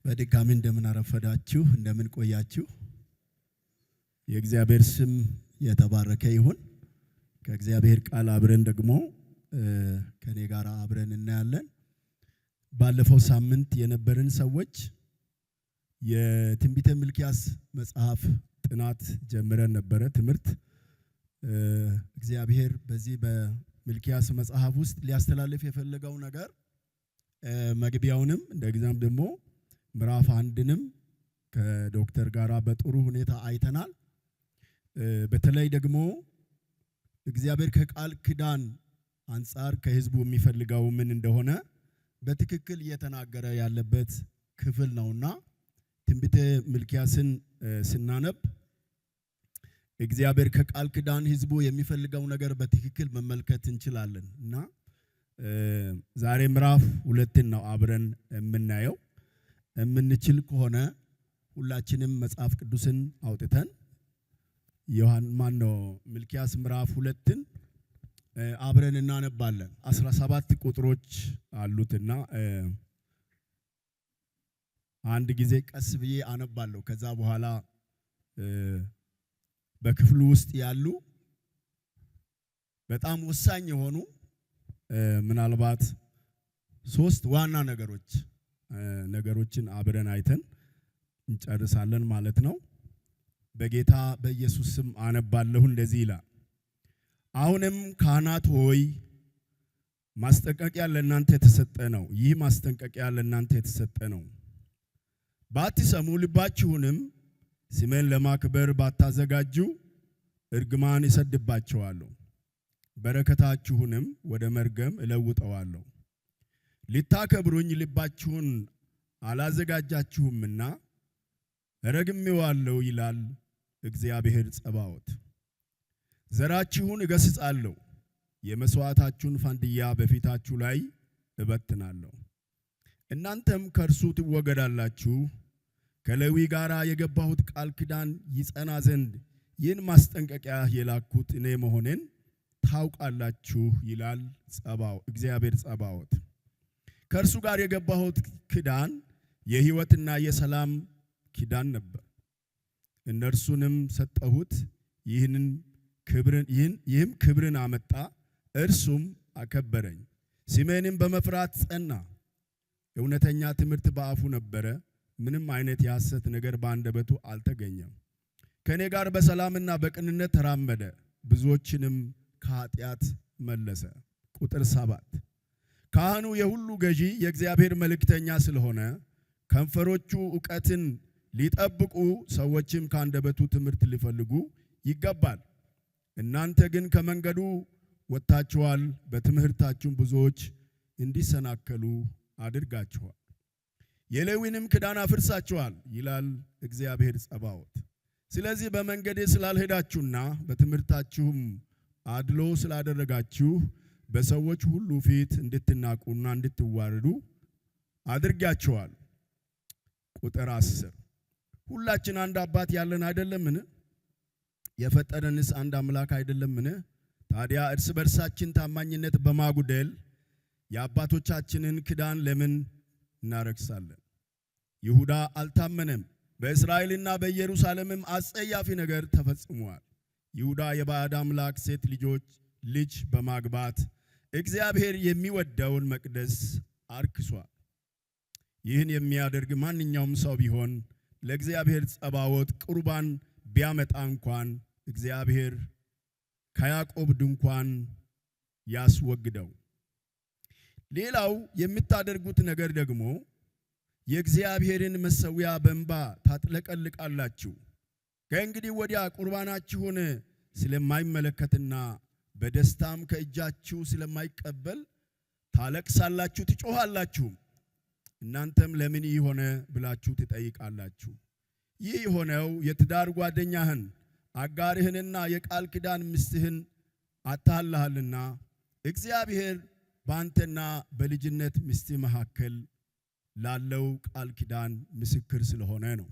በድጋሚ እንደምን አረፈዳችሁ እንደምን ቆያችሁ። የእግዚአብሔር ስም የተባረከ ይሁን። ከእግዚአብሔር ቃል አብረን ደግሞ ከኔ ጋር አብረን እናያለን። ባለፈው ሳምንት የነበርን ሰዎች የትንቢተ ሚልክያስ መጽሐፍ ጥናት ጀምረን ነበረ ትምህርት። እግዚአብሔር በዚህ በሚልክያስ መጽሐፍ ውስጥ ሊያስተላልፍ የፈለገው ነገር መግቢያውንም እንደገናም ደግሞ ምዕራፍ 1ንም ከዶክተር ጋራ በጥሩ ሁኔታ አይተናል። በተለይ ደግሞ እግዚአብሔር ከቃል ኪዳን አንፃር ከህዝቡ የሚፈልገው ምን እንደሆነ በትክክል እየተናገረ ያለበት ክፍል ነውና ትንቢተ ሚልክያስን ስናነብ እግዚአብሔር ከቃል ኪዳን ህዝቡ የሚፈልገው ነገር በትክክል መመልከት እንችላለን እና ዛሬ ምዕራፍ 2 ነው አብረን የምናየው። የምንችል ከሆነ ሁላችንም መጽሐፍ ቅዱስን አውጥተን ሚልክያስ ምዕራፍ 2ን አብረን እናነባለን። 17 ቁጥሮች አሉትና አንድ ጊዜ ቀስ ብዬ አነባለሁ። ከዛ በኋላ በክፍሉ ውስጥ ያሉ በጣም ወሳኝ የሆኑ ምናልባት 3 ዋና ነገሮችን አብረን አይተን እንጨርሳለን ማለት ነው። በጌታ በኢየሱስ ስም አነባለሁ። እንደዚህ ይላል። አሁንም ካህናት ሆይ ማስጠንቀቂያ ለእናንተ የተሰጠ ነው። ይህ ማስጠንቀቂያ ለእናንተ የተሰጠ ነው። ባትሰሙ ልባችሁንም ስሜን ለማክበር ባታዘጋጁ እርግማን ይሰድባችኋለሁ፣ በረከታችሁንም ወደ መርገም እለውጠዋለሁ። ልታከብሩኝ ልባችሁን አላዘጋጃችሁምና ረግሜዋለሁ ይላል እግዚአብሔር ጸባዖት። ዘራችሁን እገሥጻለሁ፣ የመስዋዕታችሁን ፋንድያ በፊታችሁ ላይ እበትናለሁ። እናንተም ከእርሱ ትወገዳላችሁ። ከሌዊ ጋር የገባሁት ቃል ኪዳን ይጸና ዘንድ ይህን ማስጠንቀቂያ የላኩት እኔ መሆኔን ታውቃላችሁ ይላል እግዚአብሔር ጸባዖት። ከእርሱ ጋር የገባሁት ኪዳን የሕይወትና የሰላም ኪዳን ነበር። እነርሱንም ሰጠሁት፣ ይህም ክብርን አመጣ፣ እርሱም አከበረኝ። ስሜንም በመፍራት ጸና። እውነተኛ ትምህርት በአፉ ነበረ፣ ምንም አይነት የሐሰት ነገር በአንደበቱ አልተገኘም። ከእኔ ጋር በሰላምና በቅንነት ተራመደ፣ ብዙዎችንም ከኃጢአት መለሰ። ቁጥር 7 ካህኑ የሁሉ ገዢ የእግዚአብሔር መልእክተኛ ስለሆነ ከንፈሮቹ ዕውቀትን ሊጠብቁ ሰዎችም ከአንደበቱ ትምህርት ሊፈልጉ ይገባል። እናንተ ግን ከመንገዱ ወጥታችኋል፣ በትምህርታችሁም ብዙዎች እንዲሰናከሉ አድርጋችኋል። የሌዊንም ኪዳን አፍርሳችኋል ይላል እግዚአብሔር ጸባዖት። ስለዚህ በመንገዴ ስላልሄዳችሁና በትምህርታችሁም አድሎ ስላደረጋችሁ በሰዎች ሁሉ ፊት እንድትናቁና እንድትዋረዱ አድርጋችኋል። ቁጥር 10 ሁላችን አንድ አባት ያለን አይደለምን? የፈጠረንስ አንድ አምላክ አይደለምን? ታዲያ እርስ በርሳችን ታማኝነት በማጉደል የአባቶቻችንን ኪዳን ለምን እናረክሳለን? ይሁዳ አልታመነም፣ በእስራኤልና በኢየሩሳሌምም አስጸያፊ ነገር ተፈጽሟል። ይሁዳ የባዕድ አምላክ ሴት ልጅ በማግባት እግዚአብሔር የሚወደውን መቅደስ አርክሷል። ይህን የሚያደርግ ማንኛውም ሰው ቢሆን ለእግዚአብሔር ጸባዖት ቁርባን ቢያመጣ እንኳን እግዚአብሔር ከያዕቆብ ድንኳን ያስወግደው። ሌላው የምታደርጉት ነገር ደግሞ የእግዚአብሔርን መሠዊያ በእንባ ታጥለቀልቃላችሁ። ከእንግዲህ ወዲያ ቁርባናችሁን ስለማይመለከትና በደስታም ከእጃችሁ ስለማይቀበል ታለቅሳላችሁ፣ ትጮኻላችሁ። እናንተም ለምን ይህ ሆነ ብላችሁ ትጠይቃላችሁ። ይህ የሆነው የትዳር ጓደኛህን አጋርህንና የቃል ኪዳን ሚስትህን አታለሃልና እግዚአብሔር በአንተና በልጅነት ሚስትህ መካከል ላለው ቃል ኪዳን ምስክር ስለሆነ ነው።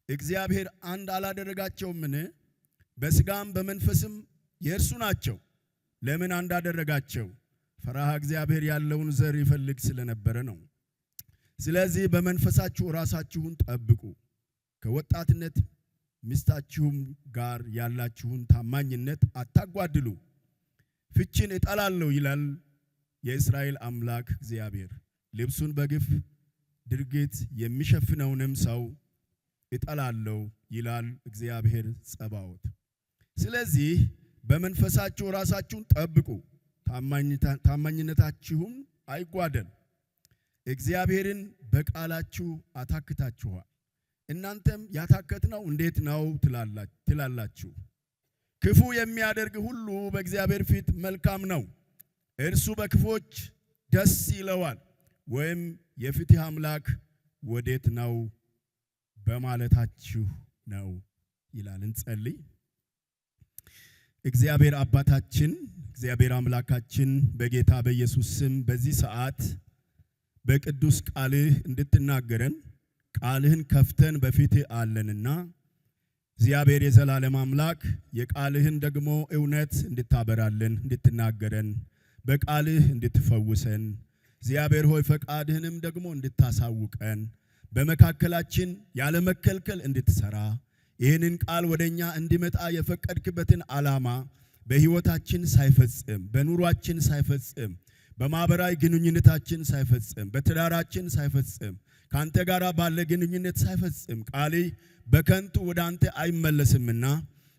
እግዚአብሔር አንድ አላደረጋቸውምን? በሥጋም በመንፈስም የእርሱ ናቸው። ለምን አንድ አደረጋቸው? ፈሪሃ እግዚአብሔር ያለውን ዘር ይፈልግ ስለነበረ ነው። ስለዚህ በመንፈሳችሁ ራሳችሁን ጠብቁ፣ ከወጣትነት ሚስታችሁም ጋር ያላችሁን ታማኝነት አታጓድሉ። ፍቺን እጠላለሁ ይላል የእስራኤል አምላክ እግዚአብሔር። ልብሱን በግፍ ድርጊት የሚሸፍነውንም ሰው እጠላለሁ ይላል እግዚአብሔር ጸባዖት። ስለዚህ በመንፈሳችሁ ራሳችሁን ጠብቁ፣ ታማኝነታችሁም አይጓደል። እግዚአብሔርን በቃላችሁ አታክታችኋል። እናንተም ያታከትነው እንዴት ነው ትላላችሁ። ክፉ የሚያደርግ ሁሉ በእግዚአብሔር ፊት መልካም ነው፣ እርሱ በክፎች ደስ ይለዋል። ወይም የፍትህ አምላክ ወዴት ነው በማለታችሁ ነው ይላል። እንጸልይ። እግዚአብሔር አባታችን፣ እግዚአብሔር አምላካችን በጌታ በኢየሱስ ስም በዚህ ሰዓት በቅዱስ ቃልህ እንድትናገረን ቃልህን ከፍተን በፊትህ አለንና እግዚአብሔር የዘላለም አምላክ የቃልህን ደግሞ እውነት እንድታበራልን እንድትናገረን በቃልህ እንድትፈውሰን እግዚአብሔር ሆይ ፈቃድህንም ደግሞ እንድታሳውቀን በመካከላችን ያለ መከልከል እንድትሰራ ይህንን ቃል ወደኛ እንዲመጣ የፈቀድክበትን ዓላማ በሕይወታችን ሳይፈጽም በኑሯችን ሳይፈጽም በማህበራዊ ግንኙነታችን ሳይፈጽም በትዳራችን ሳይፈጽም ካንተ ጋር ባለ ግንኙነት ሳይፈጽም ቃልህ በከንቱ ወደ አንተ አይመለስምና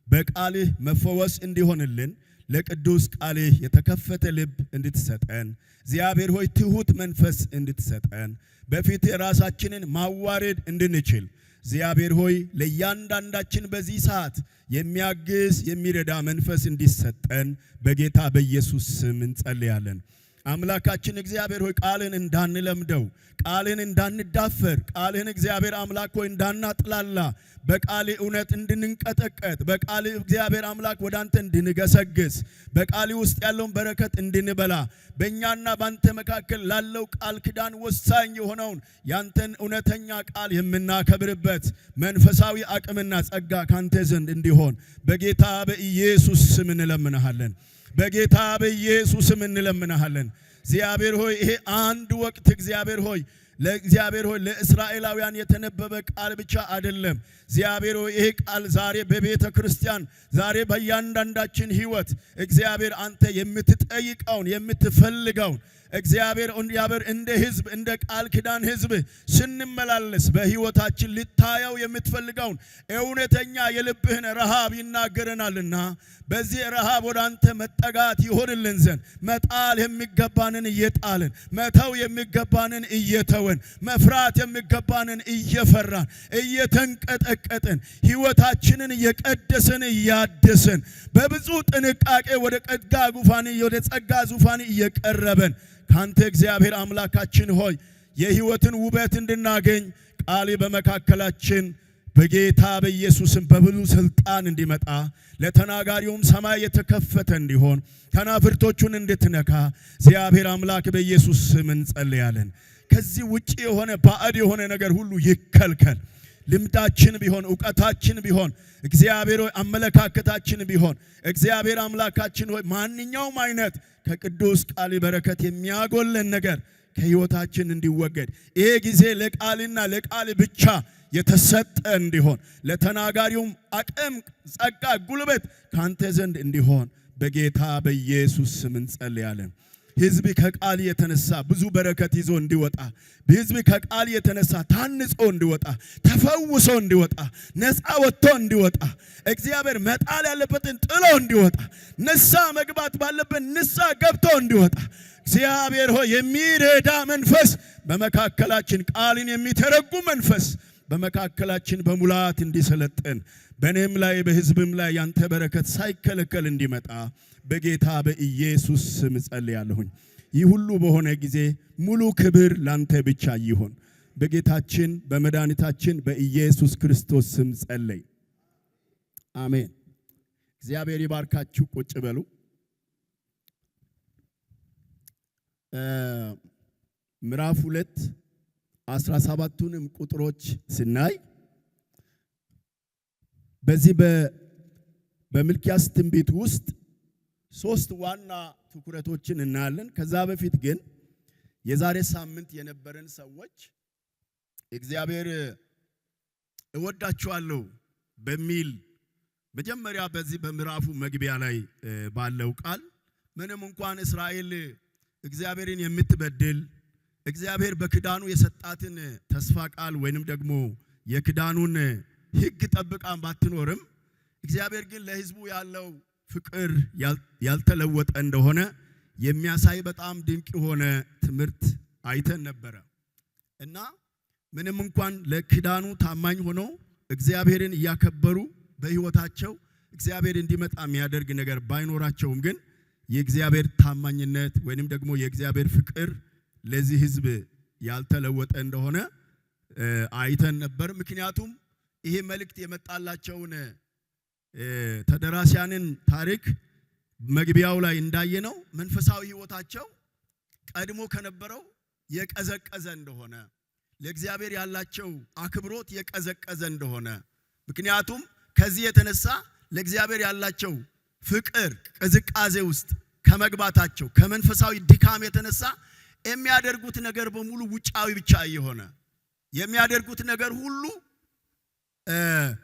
በቃልህ መፈወስ እንዲሆንልን ለቅዱስ ቃልህ የተከፈተ ልብ እንድትሰጠን እግዚአብሔር ሆይ ትሁት መንፈስ እንድትሰጠን በፊት ራሳችንን ማዋረድ እንድንችል እግዚአብሔር ሆይ ለእያንዳንዳችን በዚህ ሰዓት የሚያግዝ የሚረዳ መንፈስ እንዲሰጠን በጌታ በኢየሱስ ስም እንጸልያለን። አምላካችን እግዚአብሔር ሆይ ቃልን እንዳንለምደው ቃልን እንዳንዳፈር ቃልን እግዚአብሔር አምላክ ሆይ እንዳናጥላላ በቃል እውነት እንድንንቀጠቀጥ በቃል እግዚአብሔር አምላክ ወደ አንተ እንድንገሰግስ በቃል ውስጥ ያለውን በረከት እንድንበላ በእኛና ባንተ መካከል ላለው ቃል ኪዳን ወሳኝ የሆነውን ያንተን እውነተኛ ቃል የምናከብርበት መንፈሳዊ አቅምና ጸጋ ካንተ ዘንድ እንዲሆን በጌታ በኢየሱስ ስም እንለምንሃለን። በጌታ በኢየሱስ ስም እንለምንሃለን። እግዚአብሔር ሆይ ይሄ አንድ ወቅት እግዚአብሔር ሆይ ለእስራኤላውያን የተነበበ ቃል ብቻ አይደለም። እግዚአብሔር ሆይ ይሄ ቃል ዛሬ በቤተ ክርስቲያን ዛሬ በእያንዳንዳችን ሕይወት እግዚአብሔር አንተ የምትጠይቀውን የምትፈልገውን እግዚአብሔር እንደ ሕዝብ እንደ ቃል ኪዳን ሕዝብ ስንመላለስ በሕይወታችን ልታየው የምትፈልገውን እውነተኛ የልብህን ረሃብ ይናገረናልና በዚህ ረሃብ ወደ አንተ መጠጋት ይሆንልን ዘንድ መጣል የሚገባንን እየጣልን መተው የሚገባንን እየተወን መፍራት የሚገባንን እየፈራን እየተንቀጠቀጥን ሕይወታችንን እየቀደስን እያደስን በብዙ ጥንቃቄ ወደ ጸጋ ዙፋን እየቀረበን ካንተ እግዚአብሔር አምላካችን ሆይ የሕይወትን ውበት እንድናገኝ ቃል በመካከላችን በጌታ በኢየሱስም በብዙ ስልጣን እንዲመጣ ለተናጋሪውም ሰማይ የተከፈተ እንዲሆን ከናፍርቶቹን እንድትነካ እግዚአብሔር አምላክ በኢየሱስ ስም እንጸልያለን። ከዚህ ውጪ የሆነ ባዕድ የሆነ ነገር ሁሉ ይከልከል። ልምዳችን ቢሆን ዕውቀታችን ቢሆን እግዚአብሔር ሆይ አመለካከታችን ቢሆን እግዚአብሔር አምላካችን ሆይ ማንኛውም አይነት ከቅዱስ ቃል በረከት የሚያጎለን ነገር ከሕይወታችን እንዲወገድ ይሄ ጊዜ ለቃልና ለቃል ብቻ የተሰጠ እንዲሆን ለተናጋሪውም አቅም ጸጋ ጉልበት ካንተ ዘንድ እንዲሆን በጌታ በኢየሱስ ስም እንጸልያለን። ሕዝብ ከቃል የተነሳ ብዙ በረከት ይዞ እንዲወጣ ሕዝብ ከቃል የተነሳ ታንጾ እንዲወጣ ተፈውሶ እንዲወጣ ነፃ ወጥቶ እንዲወጣ እግዚአብሔር መጣል ያለበትን ጥሎ እንዲወጣ ንስሐ መግባት ባለበት ንስሐ ገብቶ እንዲወጣ እግዚአብሔር ሆይ የሚረዳ መንፈስ በመካከላችን ቃልን የሚተረጉም መንፈስ በመካከላችን በሙላት እንዲሰለጥን በእኔም ላይ በሕዝብም ላይ ያንተ በረከት ሳይከለከል እንዲመጣ በጌታ በኢየሱስ ስም ጸልያለሁኝ። ይህ ሁሉ በሆነ ጊዜ ሙሉ ክብር ላንተ ብቻ ይሁን። በጌታችን በመድኃኒታችን በኢየሱስ ክርስቶስ ስም ጸለይ፣ አሜን። እግዚአብሔር ይባርካችሁ። ቁጭ በሉ። ምዕራፍ 2 17ቱንም ቁጥሮች ስናይ በዚህ በሚልክያስ ትንቢት ውስጥ 3 ዋና ትኩረቶችን እናያለን። ከዛ በፊት ግን የዛሬ ሳምንት የነበረን ሰዎች እግዚአብሔር እወዳችኋለሁ በሚል መጀመሪያ በዚህ በምዕራፉ መግቢያ ላይ ባለው ቃል ምንም እንኳን እስራኤል እግዚአብሔርን የምትበድል እግዚአብሔር በክዳኑ የሰጣትን ተስፋ ቃል ወይንም ደግሞ የክዳኑን ሕግ ጠብቃን ባትኖርም እግዚአብሔር ግን ለሕዝቡ ያለው ፍቅር ያልተለወጠ እንደሆነ የሚያሳይ በጣም ድንቅ የሆነ ትምህርት አይተን ነበረ እና ምንም እንኳን ለክዳኑ ታማኝ ሆነው እግዚአብሔርን እያከበሩ በሕይወታቸው እግዚአብሔር እንዲመጣ የሚያደርግ ነገር ባይኖራቸውም ግን የእግዚአብሔር ታማኝነት ወይንም ደግሞ የእግዚአብሔር ፍቅር ለዚህ ሕዝብ ያልተለወጠ እንደሆነ አይተን ነበር። ምክንያቱም ይሄ መልእክት የመጣላቸውን ተደራሲያንን ታሪክ መግቢያው ላይ እንዳየነው መንፈሳዊ ሕይወታቸው ቀድሞ ከነበረው የቀዘቀዘ እንደሆነ ለእግዚአብሔር ያላቸው አክብሮት የቀዘቀዘ እንደሆነ ምክንያቱም ከዚህ የተነሳ ለእግዚአብሔር ያላቸው ፍቅር ቅዝቃዜ ውስጥ ከመግባታቸው ከመንፈሳዊ ድካም የተነሳ የሚያደርጉት ነገር በሙሉ ውጫዊ ብቻ እየሆነ የሚያደርጉት ነገር ሁሉ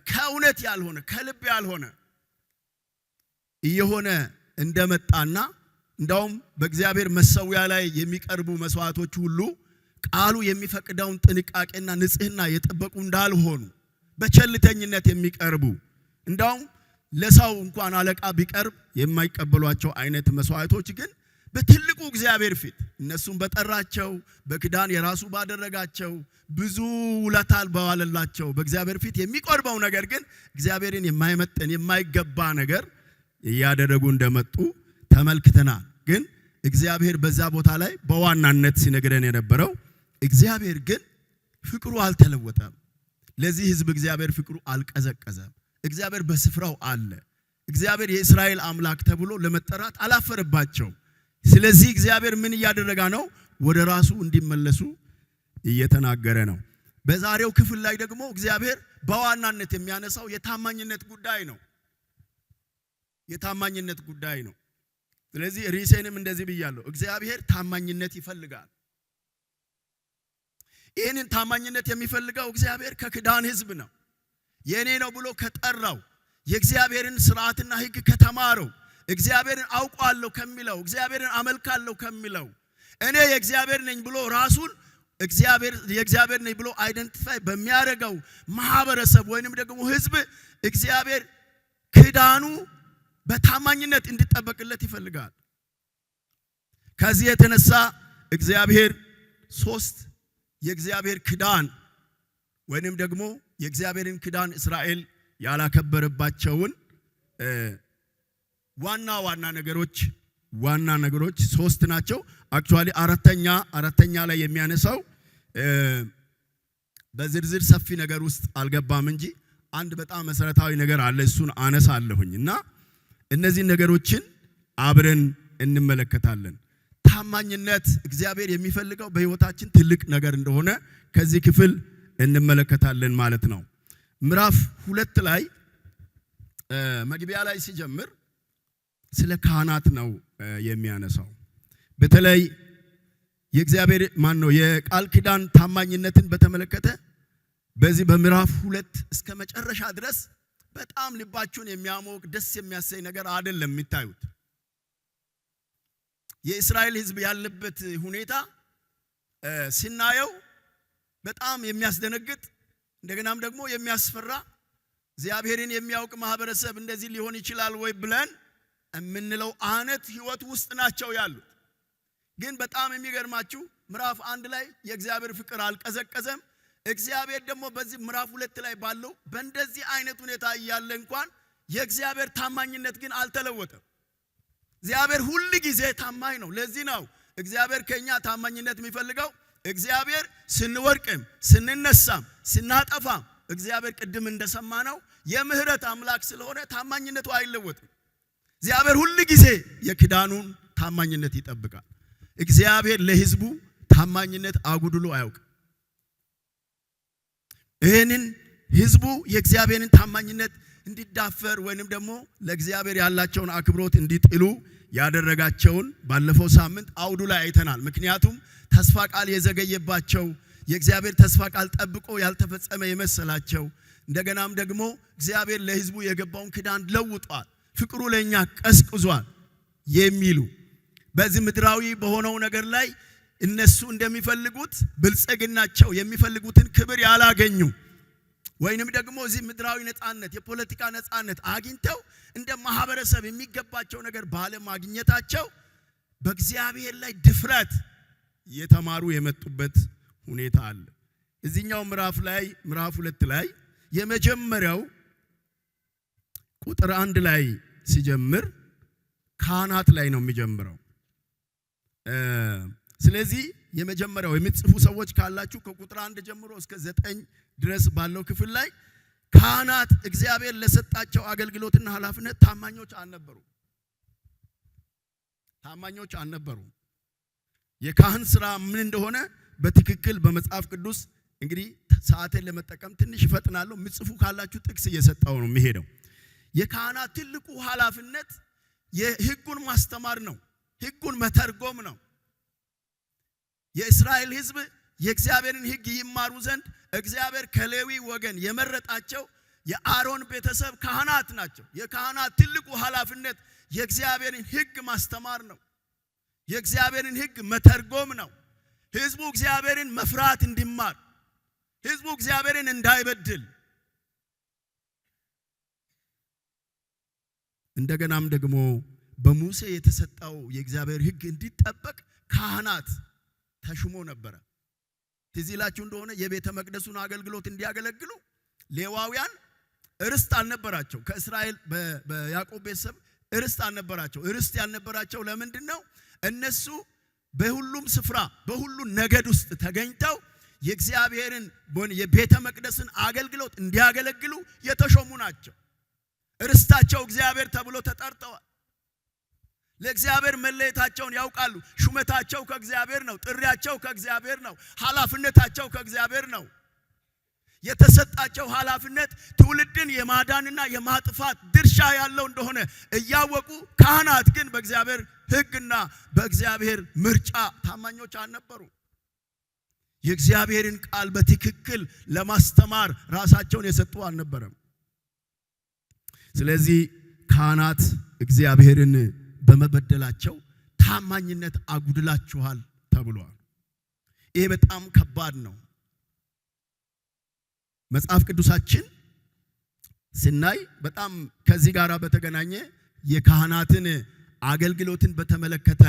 ከእውነት ያልሆነ ከልብ ያልሆነ እየሆነ እንደመጣና እንዳውም በእግዚአብሔር መሰዊያ ላይ የሚቀርቡ መስዋዕቶች ሁሉ ቃሉ የሚፈቅደውን ጥንቃቄና ንጽህና የጠበቁ እንዳልሆኑ በቸልተኝነት የሚቀርቡ እንዳውም ለሰው እንኳን አለቃ ቢቀርብ የማይቀበሏቸው አይነት መስዋዕቶች ግን በትልቁ እግዚአብሔር ፊት እነሱም በጠራቸው በክዳን የራሱ ባደረጋቸው ብዙ ውለታል በዋለላቸው በእግዚአብሔር ፊት የሚቆርበው ነገር ግን እግዚአብሔርን የማይመጥን የማይገባ ነገር ያደረጉ እንደመጡ ተመልክተናል። ግን እግዚአብሔር በዛ ቦታ ላይ በዋናነት ሲነግረን የነበረው እግዚአብሔር ግን ፍቅሩ አልተለወጠም። ለዚህ ሕዝብ እግዚአብሔር ፍቅሩ አልቀዘቀዘም። እግዚአብሔር በስፍራው አለ። እግዚአብሔር የእስራኤል አምላክ ተብሎ ለመጠራት አላፈረባቸው። ስለዚህ እግዚአብሔር ምን እያደረጋ ነው? ወደ ራሱ እንዲመለሱ እየተናገረ ነው። በዛሬው ክፍል ላይ ደግሞ እግዚአብሔር በዋናነት የሚያነሳው የታማኝነት ጉዳይ ነው። የታማኝነት ጉዳይ ነው። ስለዚህ ሪሴንም እንደዚህ ብያለሁ። እግዚአብሔር ታማኝነት ይፈልጋል። ይህንን ታማኝነት የሚፈልገው እግዚአብሔር ከክዳን ሕዝብ ነው። የኔ ነው ብሎ ከጠራው የእግዚአብሔርን ስርዓትና ሕግ ከተማረው እግዚአብሔርን አውቃለሁ ከሚለው እግዚአብሔርን አመልካለሁ ከሚለው እኔ የእግዚአብሔር ነኝ ብሎ ራሱን የእግዚአብሔር ነኝ ብሎ አይደንቲፋይ በሚያደርገው ማህበረሰብ ወይንም ደግሞ ሕዝብ እግዚአብሔር ክዳኑ በታማኝነት እንዲጠበቅለት ይፈልጋል። ከዚህ የተነሳ እግዚአብሔር ሶስት የእግዚአብሔር ክዳን ወይንም ደግሞ የእግዚአብሔርን ክዳን እስራኤል ያላከበረባቸውን ዋና ነገሮች ሶስት ናቸው። አክቹአሊ አራተኛ ላይ የሚያነሳው በዝርዝር ሰፊ ነገር ውስጥ አልገባም እንጂ አንድ በጣም መሰረታዊ ነገር አለ። እሱን አነሳለሁኝና እነዚህ ነገሮችን አብረን እንመለከታለን። ታማኝነት እግዚአብሔር የሚፈልገው በሕይወታችን ትልቅ ነገር እንደሆነ ከዚህ ክፍል እንመለከታለን ማለት ነው። ምዕራፍ 2 ላይ መግቢያ ላይ ሲጀምር ስለ ካህናት ነው የሚያነሳው። በተለይ የእግዚአብሔር የቃል ኪዳን ታማኝነትን በተመለከተ በዚህ በምዕራፍ 2 እስከ መጨረሻ ድረስ በጣም ልባችሁን የሚያሞቅ ደስ የሚያሰኝ ነገር አይደለም የሚታዩት። የእስራኤል ሕዝብ ያለበት ሁኔታ ሲናየው በጣም የሚያስደነግጥ እንደገናም ደግሞ የሚያስፈራ እግዚአብሔርን የሚያውቅ ማህበረሰብ እንደዚህ ሊሆን ይችላል ወይ ብለን የምንለው አይነት ህይወት ውስጥ ናቸው ያሉት። ግን በጣም የሚገርማችሁ ምዕራፍ 1 ላይ የእግዚአብሔር ፍቅር አልቀዘቀዘም። እግዚአብሔር ደግሞ በዚህ ምዕራፍ 2 ላይ ባለው በእንደዚህ አይነት ሁኔታ እያለ እንኳን የእግዚአብሔር ታማኝነት ግን አልተለወጠም። እግዚአብሔር ሁሉ ጊዜ ታማኝ ነው። ለዚህ ነው እግዚአብሔር ከኛ ታማኝነት የሚፈልገው። እግዚአብሔር ስንወድቅም ስንነሳም ስናጠፋም እግዚአብሔር ቅድም እንደሰማነው የምህረት አምላክ ስለሆነ ታማኝነቱ አይለወጥም። እግዚአብሔር ሁሉ ጊዜ የክዳኑን ታማኝነት ይጠብቃል። እግዚአብሔር ለሕዝቡ ታማኝነት አጉድሎ አያውቅም። ይሄንን ሕዝቡ የእግዚአብሔርን ታማኝነት እንዲዳፈር ወይንም ደግሞ ለእግዚአብሔር ያላቸውን አክብሮት እንዲጥሉ ያደረጋቸውን ባለፈው ሳምንት አውዱ ላይ አይተናል። ምክንያቱም ተስፋ ቃል የዘገየባቸው የእግዚአብሔር ተስፋ ቃል ጠብቆ ያልተፈጸመ የመሰላቸው እንደገናም ደግሞ እግዚአብሔር ለሕዝቡ የገባውን ኪዳን ለውጧል፣ ፍቅሩ ለኛ ቀስቅዟል የሚሉ በዚህ ምድራዊ በሆነው ነገር ላይ እነሱ እንደሚፈልጉት ብልጽግናቸው የሚፈልጉትን ክብር ያላገኙ ወይንም ደግሞ እዚህ ምድራዊ ነፃነት የፖለቲካ ነፃነት አግኝተው እንደ ማህበረሰብ የሚገባቸው ነገር ባለማግኘታቸው በእግዚአብሔር ላይ ድፍረት የተማሩ የመጡበት ሁኔታ አለ። እዚህኛው ምዕራፍ 2 ላይ የመጀመሪያው ቁጥር 1 ላይ ሲጀምር ካህናት ላይ ነው የሚጀምረው። ስለዚህ የመጀመሪያው የምትጽፉ ሰዎች ካላችሁ ከቁጥር 1 ጀምሮ እስከ 9 ድረስ ባለው ክፍል ላይ ካህናት እግዚአብሔር ለሰጣቸው አገልግሎትና ኃላፊነት ታማኞች አልነበሩ። የካህን ስራ ምን እንደሆነ በትክክል በመጽሐፍ ቅዱስ እንግዲህ ሰዓትን ለመጠቀም ትንሽ ይፈጥናለሁ። ምጽፉ ካላችሁ ጥቅስ እየሰጠው ነው የሚሄደው። የካህናት ትልቁ ኃላፊነት የሕጉን ማስተማር ነው፣ ሕጉን መተርጎም ነው። የእስራኤል ሕዝብ የእግዚአብሔርን ሕግ ይማሩ ዘንድ እግዚአብሔር ከሌዊ ወገን የመረጣቸው የአሮን ቤተሰብ ካህናት ናቸው። የካህናት ትልቁ ኃላፊነት የእግዚአብሔርን ሕግ ማስተማር ነው፣ የእግዚአብሔርን ሕግ መተርጎም ነው። ሕዝቡ እግዚአብሔርን መፍራት እንዲማር፣ ሕዝቡ እግዚአብሔርን እንዳይበድል እንደገናም ደግሞ በሙሴ የተሰጠው የእግዚአብሔር ሕግ እንዲጠበቅ ካህናት ተሹሞ ነበር። ትዝ ይላችሁ እንደሆነ የቤተ መቅደሱን አገልግሎት እንዲያገለግሉ ሌዋውያን ርስት አልነበራቸው። ከእስራኤል በያዕቆብ ቤተሰብ ርስት አልነበራቸው። ርስት ያልነበራቸው ለምንድን ነው? እነሱ በሁሉም ስፍራ በሁሉ ነገድ ውስጥ ተገኝተው የእግዚአብሔርን የቤተ መቅደስን አገልግሎት እንዲያገለግሉ የተሾሙ ናቸው። ርስታቸው እግዚአብሔር ተብሎ ተጠርተዋል። ለእግዚአብሔር መለየታቸውን ያውቃሉ። ሹመታቸው ከእግዚአብሔር ነው። ጥሪያቸው ከእግዚአብሔር ነው። ኃላፊነታቸው ከእግዚአብሔር ነው። የተሰጣቸው ኃላፊነት ትውልድን የማዳንና የማጥፋት ድርሻ ያለው እንደሆነ እያወቁ ካህናት ግን በእግዚአብሔር ሕግና በእግዚአብሔር ምርጫ ታማኞች አልነበሩ። የእግዚአብሔርን ቃል በትክክል ለማስተማር ራሳቸውን የሰጡ አልነበረም። ስለዚህ ካህናት እግዚአብሔርን በመበደላቸው ታማኝነት አጉድላችኋል ተብሏል። ይሄ በጣም ከባድ ነው። መጽሐፍ ቅዱሳችን ስናይ በጣም ከዚህ ጋር በተገናኘ የካህናትን አገልግሎትን በተመለከተ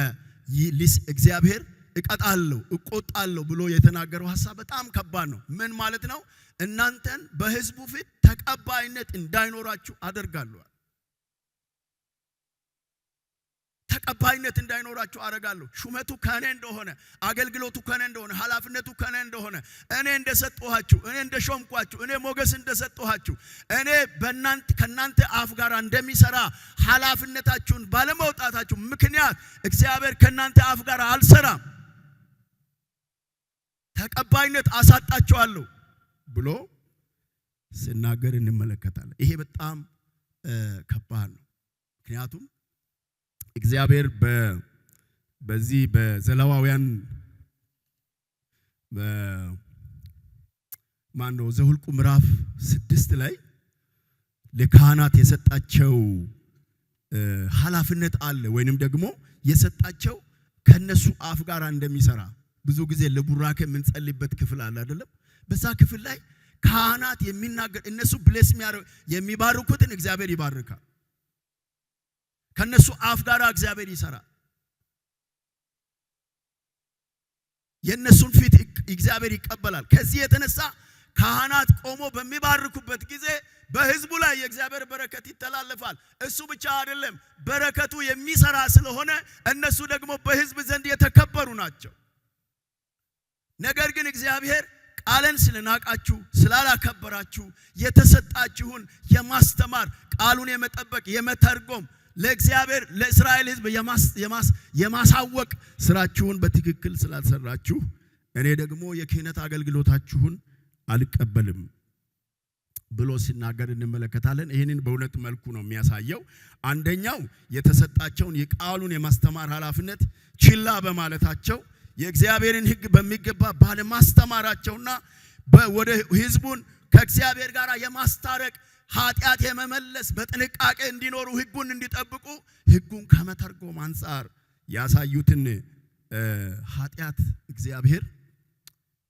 እግዚአብሔር እቀጣለሁ እቆጣለሁ ብሎ የተናገረው ሐሳብ በጣም ከባድ ነው። ምን ማለት ነው? እናንተን በሕዝቡ ፊት ተቀባይነት እንዳይኖራችሁ አደርጋለሁ። ተቀባይነት እንዳይኖራችሁ አደርጋለሁ። ሹመቱ ከኔ እንደሆነ፣ አገልግሎቱ ከኔ እንደሆነ፣ ኃላፊነቱ ከኔ እንደሆነ፣ እኔ እንደሰጠኋችሁ፣ እኔ እንደሾምኳችሁ፣ እኔ ሞገስ እንደሰጠኋችሁ፣ እኔ ከናንተ አፍ ጋር እንደሚሰራ ኃላፊነታችሁን ባለመውጣታችሁ ምክንያት እግዚአብሔር ከናንተ አፍ ጋር አልሰራም፣ ተቀባይነት አሳጣችኋለሁ ብሎ ሲናገር እንመለከታለን። ይሄ በጣም ከባድ ነው። ምክንያቱም እግዚአብሔር በዚህ በዘሌዋውያን ዘኍልቍ ምዕራፍ 6 ላይ ለካህናት የሰጣቸው ኃላፊነት አለ፣ ወይንም ደግሞ የሰጣቸው ከነሱ አፍ ጋር እንደሚሰራ ብዙ ጊዜ ለቡራኬ የምንጸልይበት ክፍል አለ አይደለም? በዛ ክፍል ላይ ካህናት የሚናገር እነሱ ብሌስ የሚባርኩትን እግዚአብሔር ይባርካል። ከነሱ አፍ ጋር እግዚአብሔር ይሰራል። የነሱን ፊት እግዚአብሔር ይቀበላል። ከዚህ የተነሳ ካህናት ቆሞ በሚባርኩበት ጊዜ በሕዝቡ ላይ የእግዚአብሔር በረከት ይተላለፋል። እሱ ብቻ አይደለም፣ በረከቱ የሚሰራ ስለሆነ እነሱ ደግሞ በሕዝብ ዘንድ የተከበሩ ናቸው። ነገር ግን እግዚአብሔር ቃልን ስለናቃችሁ ስላላከበራችሁ የተሰጣችሁን የማስተማር ቃሉን የመጠበቅ የመተርጎም ለእግዚአብሔር ለእስራኤል ሕዝብ የማሳወቅ ስራችሁን በትክክል ስላልሰራችሁ እኔ ደግሞ የክህነት አገልግሎታችሁን አልቀበልም ብሎ ሲናገር እንመለከታለን። ይህንን በሁለት መልኩ ነው የሚያሳየው። አንደኛው የተሰጣቸውን የቃሉን የማስተማር ኃላፊነት ችላ በማለታቸው የእግዚአብሔርን ሕግ በሚገባ ባለማስተማራቸውና ወደ ሕዝቡን ከእግዚአብሔር ጋር የማስታረቅ ኃጢአት የመመለስ በጥንቃቄ እንዲኖሩ ሕጉን እንዲጠብቁ ሕጉን ከመተርጎም አንፃር ያሳዩትን ኃጢአት እግዚአብሔር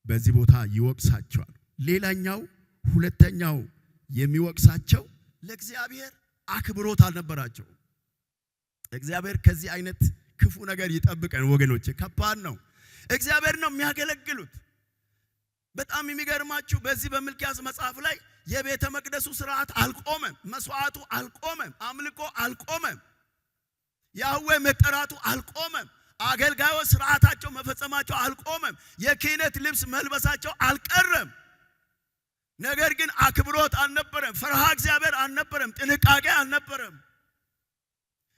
በዚህ ቦታ ይወቅሳቸዋል። ሌላኛው ሁለተኛው የሚወቅሳቸው ለእግዚአብሔር አክብሮት አልነበራቸው። እግዚአብሔር ከዚህ አይነት ክፉ ነገር ይጠብቀን ወገኖቼ። ከባድ ነው። እግዚአብሔር ነው የሚያገለግሉት። በጣም የሚገርማችሁ በዚህ በሚልክያስ መጽሐፍ ላይ የቤተ መቅደሱ ስርዓት አልቆመም፣ መስዋዕቱ አልቆመም፣ አምልኮ አልቆመም፣ ያህዌ መጠራቱ አልቆመም፣ አገልጋዮች ስርዓታቸው መፈጸማቸው አልቆመም፣ የክህነት ልብስ መልበሳቸው አልቀረም። ነገር ግን አክብሮት አልነበረም፣ ፈርሃ እግዚአብሔር አልነበረም፣ ጥንቃቄ አልነበረም።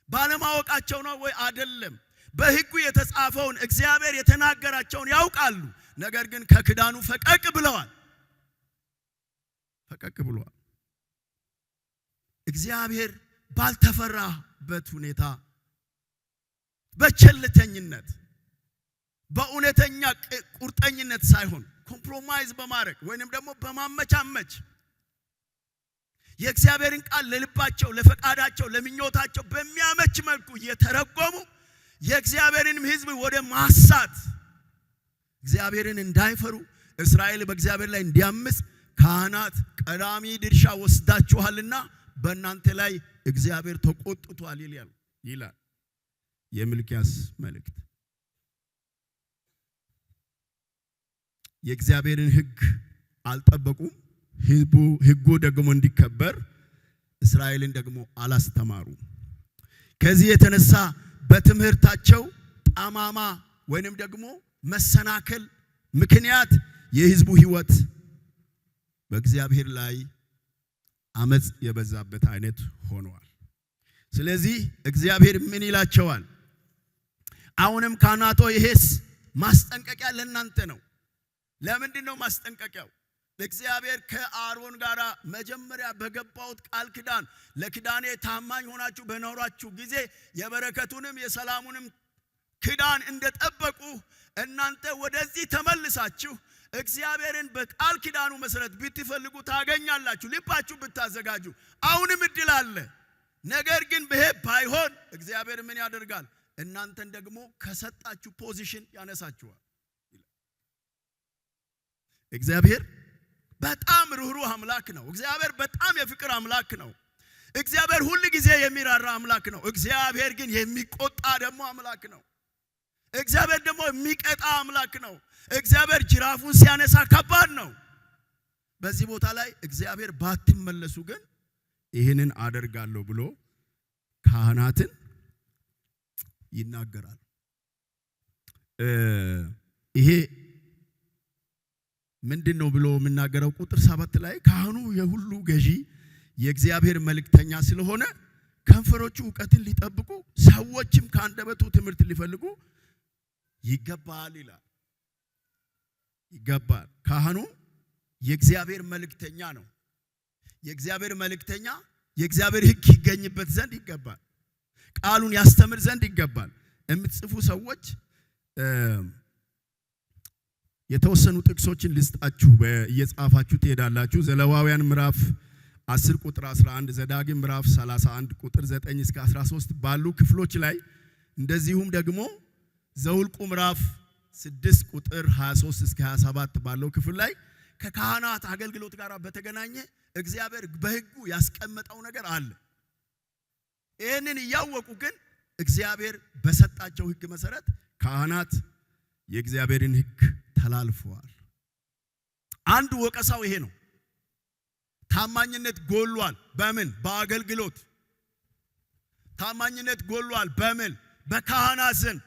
ባለማወቃቸው ነው ወይ? አይደለም። በሕጉ የተጻፈውን እግዚአብሔር የተናገራቸውን ያውቃሉ። ነገር ግን ከክዳኑ ፈቀቅ ብለዋል። እግዚአብሔር ባልተፈራበት ሁኔታ በቸልተኝነት በእውነተኛ ቁርጠኝነት ሳይሆን ኮምፕሮማይዝ በማድረግ ወይንም ደግሞ በማመቻመች የእግዚአብሔርን ቃል ለልባቸው፣ ለፈቃዳቸው፣ ለምኞታቸው በሚያመች መልኩ እየተረጎሙ የእግዚአብሔርንም ሕዝብ ወደ ማሳት እግዚአብሔርን እንዳይፈሩ እስራኤል በእግዚአብሔር ላይ እንዲያምፅ ካህናት ቀዳሚ ድርሻ ወስዳችኋልና በእናንተ ላይ እግዚአብሔር ተቆጥቷል ይላል የሚልክያስ መልእክት። የእግዚአብሔርን ሕግ አልጠበቁም። ሕጉ ደግሞ እንዲከበር እስራኤልን ደግሞ አላስተማሩ። ከዚህ የተነሳ በትምህርታቸው ጠማማ ወይንም ደግሞ መሰናከል ምክንያት የሕዝቡ ሕይወት በእግዚአብሔር ላይ አመጽ የበዛበት አይነት ሆኗል። ስለዚህ እግዚአብሔር ምን ይላቸዋል? አሁንም ካህናቶ ይሄስ ማስጠንቀቂያ ለእናንተ ነው። ለምንድን ነው ማስጠንቀቂያው? እግዚአብሔር ከአሮን ጋር መጀመሪያ በገባውት ቃል ኪዳን ለኪዳኔ ታማኝ ሆናችሁ በኖራችሁ ጊዜ የበረከቱንም የሰላሙንም ኪዳን እንደጠበቁ እናንተ ወደዚህ ተመልሳችሁ እግዚአብሔርን በቃል ኪዳኑ መሰረት ብትፈልጉ ታገኛላችሁ፣ ልባችሁ ብታዘጋጁ። አሁንም እድል አለ። ነገር ግን ይሄ ባይሆን እግዚአብሔር ምን ያደርጋል? እናንተን ደግሞ ከሰጣችሁ ፖዚሽን ያነሳችኋል። እግዚአብሔር በጣም ርህሩህ አምላክ ነው። እግዚአብሔር በጣም የፍቅር አምላክ ነው። እግዚአብሔር ሁሉ ጊዜ የሚራራ አምላክ ነው። እግዚአብሔር ግን የሚቆጣ ደግሞ አምላክ ነው። እግዚአብሔር ደግሞ የሚቀጣ አምላክ ነው። እግዚአብሔር ጅራፉን ሲያነሳ ከባድ ነው። በዚህ ቦታ ላይ እግዚአብሔር ባትመለሱ ግን ይህንን አደርጋለሁ ብሎ ካህናትን ይናገራል። ይሄ ምንድነው ብሎ የምናገረው? ቁጥር 7 ላይ ካህኑ የሁሉ ገዢ የእግዚአብሔር መልእክተኛ ስለሆነ ከንፈሮቹ ዕውቀትን ሊጠብቁ ሰዎችም ከአንደበቱ ትምህርት ሊፈልጉ ይገባል ይላል። ይገባል። ካህኑ የእግዚአብሔር መልእክተኛ ነው። የእግዚአብሔር መልእክተኛ የእግዚአብሔር ሕግ ይገኝበት ዘንድ ይገባል። ቃሉን ያስተምር ዘንድ ይገባል። የምትጽፉ ሰዎች የተወሰኑ ጥቅሶችን ልስጣችሁ፣ እየጻፋችሁ ትሄዳላችሁ። ዘሌዋውያን ምዕራፍ 10 ቁጥር 11፣ ዘዳግም ምዕራፍ 31 ቁጥር 9 እስከ 13 ባሉ ክፍሎች ላይ እንደዚሁም ደግሞ ዘውልቁ ምዕራፍ 6 ቁጥር 23 እስከ 27 ባለው ክፍል ላይ ከካህናት አገልግሎት ጋር በተገናኘ እግዚአብሔር በሕጉ ያስቀመጠው ነገር አለ። ይህንን እያወቁ ግን እግዚአብሔር በሰጣቸው ሕግ መሰረት ካህናት የእግዚአብሔርን ሕግ ተላልፈዋል። አንዱ ወቀሳው ይሄ ነው። ታማኝነት ጎሏል። በምን? በአገልግሎት ታማኝነት ጎሏል። በምን? በካህናት ዘንድ፣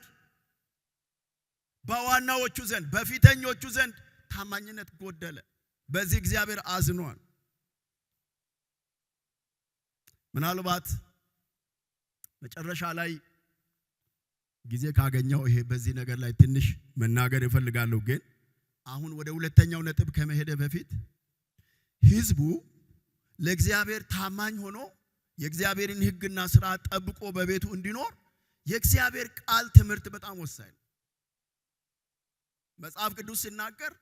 በዋናዎቹ ዘንድ፣ በፊተኞቹ ዘንድ ታማኝነት ጎደለ። በዚህ እግዚአብሔር አዝኗል። ምናልባት መጨረሻ ላይ ጊዜ ካገኘው ይሄ በዚህ ነገር ላይ ትንሽ መናገር እፈልጋለሁ። ግን አሁን ወደ ሁለተኛው ነጥብ ከመሄደ በፊት ሕዝቡ ለእግዚአብሔር ታማኝ ሆኖ የእግዚአብሔርን ሕግና ሥርዓት ጠብቆ በቤቱ እንዲኖር የእግዚአብሔር ቃል ትምህርት በጣም ወሳኝ ነው። መጽሐፍ ቅዱስ ሲናገር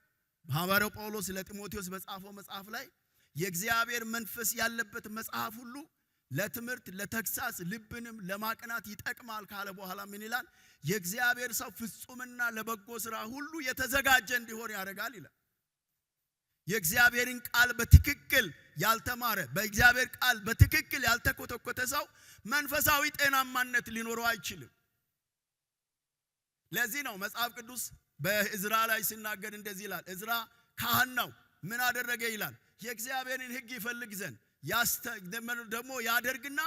ሐዋርያው ጳውሎስ ለጢሞቴዎስ በጻፈው መጽሐፍ ላይ የእግዚአብሔር መንፈስ ያለበት መጽሐፍ ሁሉ ለትምህርት ለተግሳጽ ልብንም ለማቅናት ይጠቅማል ካለ በኋላ ምን ይላል? የእግዚአብሔር ሰው ፍጹምና ለበጎ ሥራ ሁሉ የተዘጋጀ እንዲሆን ያደርጋል ይላል። የእግዚአብሔርን ቃል በትክክል ያልተማረ በእግዚአብሔር ቃል በትክክል ያልተኮተኮተ ሰው መንፈሳዊ ጤናማነት ሊኖረው አይችልም። ለዚህ ነው መጽሐፍ ቅዱስ በዕዝራ ላይ ሲናገር እንደዚህ ይላል። ዕዝራ ካህን ነው። ምን አደረገ ይላል? የእግዚአብሔርን ሕግ ይፈልግ ዘንድ ደግሞ ያደርግና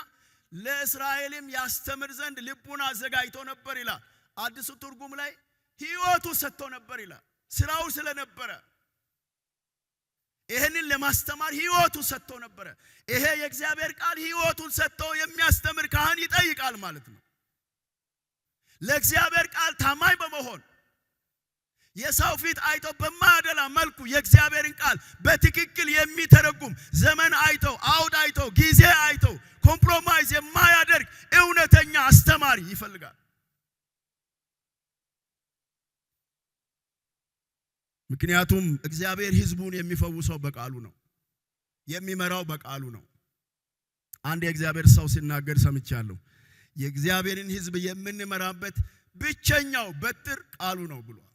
ለእስራኤልም ያስተምር ዘንድ ልቡን አዘጋጅቶ ነበር ይላል። አዲሱ ትርጉም ላይ ሕይወቱ ሰጥቶ ነበር ይላል። ስራው ስለነበረ ይሄንን ለማስተማር ሕይወቱ ሰጥቶ ነበር። ይሄ የእግዚአብሔር ቃል ሕይወቱን ሰጥቶ የሚያስተምር ካህን ይጠይቃል ማለት ነው። ለእግዚአብሔር ቃል ታማኝ በመሆን የሰው ፊት አይቶ በማያደላ መልኩ የእግዚአብሔርን ቃል በትክክል የሚተረጉም ዘመን አይቶ አውድ አይቶ ጊዜ አይቶ ኮምፕሮማይዝ የማያደርግ እውነተኛ አስተማሪ ይፈልጋል። ምክንያቱም እግዚአብሔር ሕዝቡን የሚፈውሰው በቃሉ ነው፣ የሚመራው በቃሉ ነው። አንድ የእግዚአብሔር ሰው ሲናገር ሰምቻለሁ። የእግዚአብሔርን ሕዝብ የምንመራበት ብቸኛው በትር ቃሉ ነው ብሏል።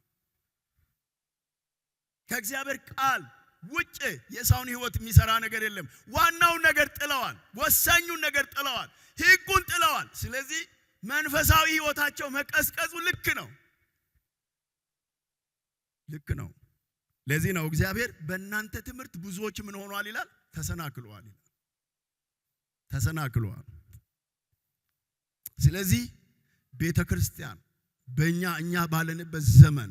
ከእግዚአብሔር ቃል ውጭ የሰውን ሕይወት የሚሰራ ነገር የለም። ዋናውን ነገር ጥለዋል፣ ወሳኙን ነገር ጥለዋል፣ ሕጉን ጥለዋል። ስለዚህ መንፈሳዊ ሕይወታቸው መቀዝቀዙ ልክ ነው። ለዚህ ነው እግዚአብሔር በእናንተ ትምህርት ብዙዎች ምን ሆኗል ይላል? ተሰናክለዋል። ስለዚህ ቤተክርስቲያን እኛ ባለንበት ዘመን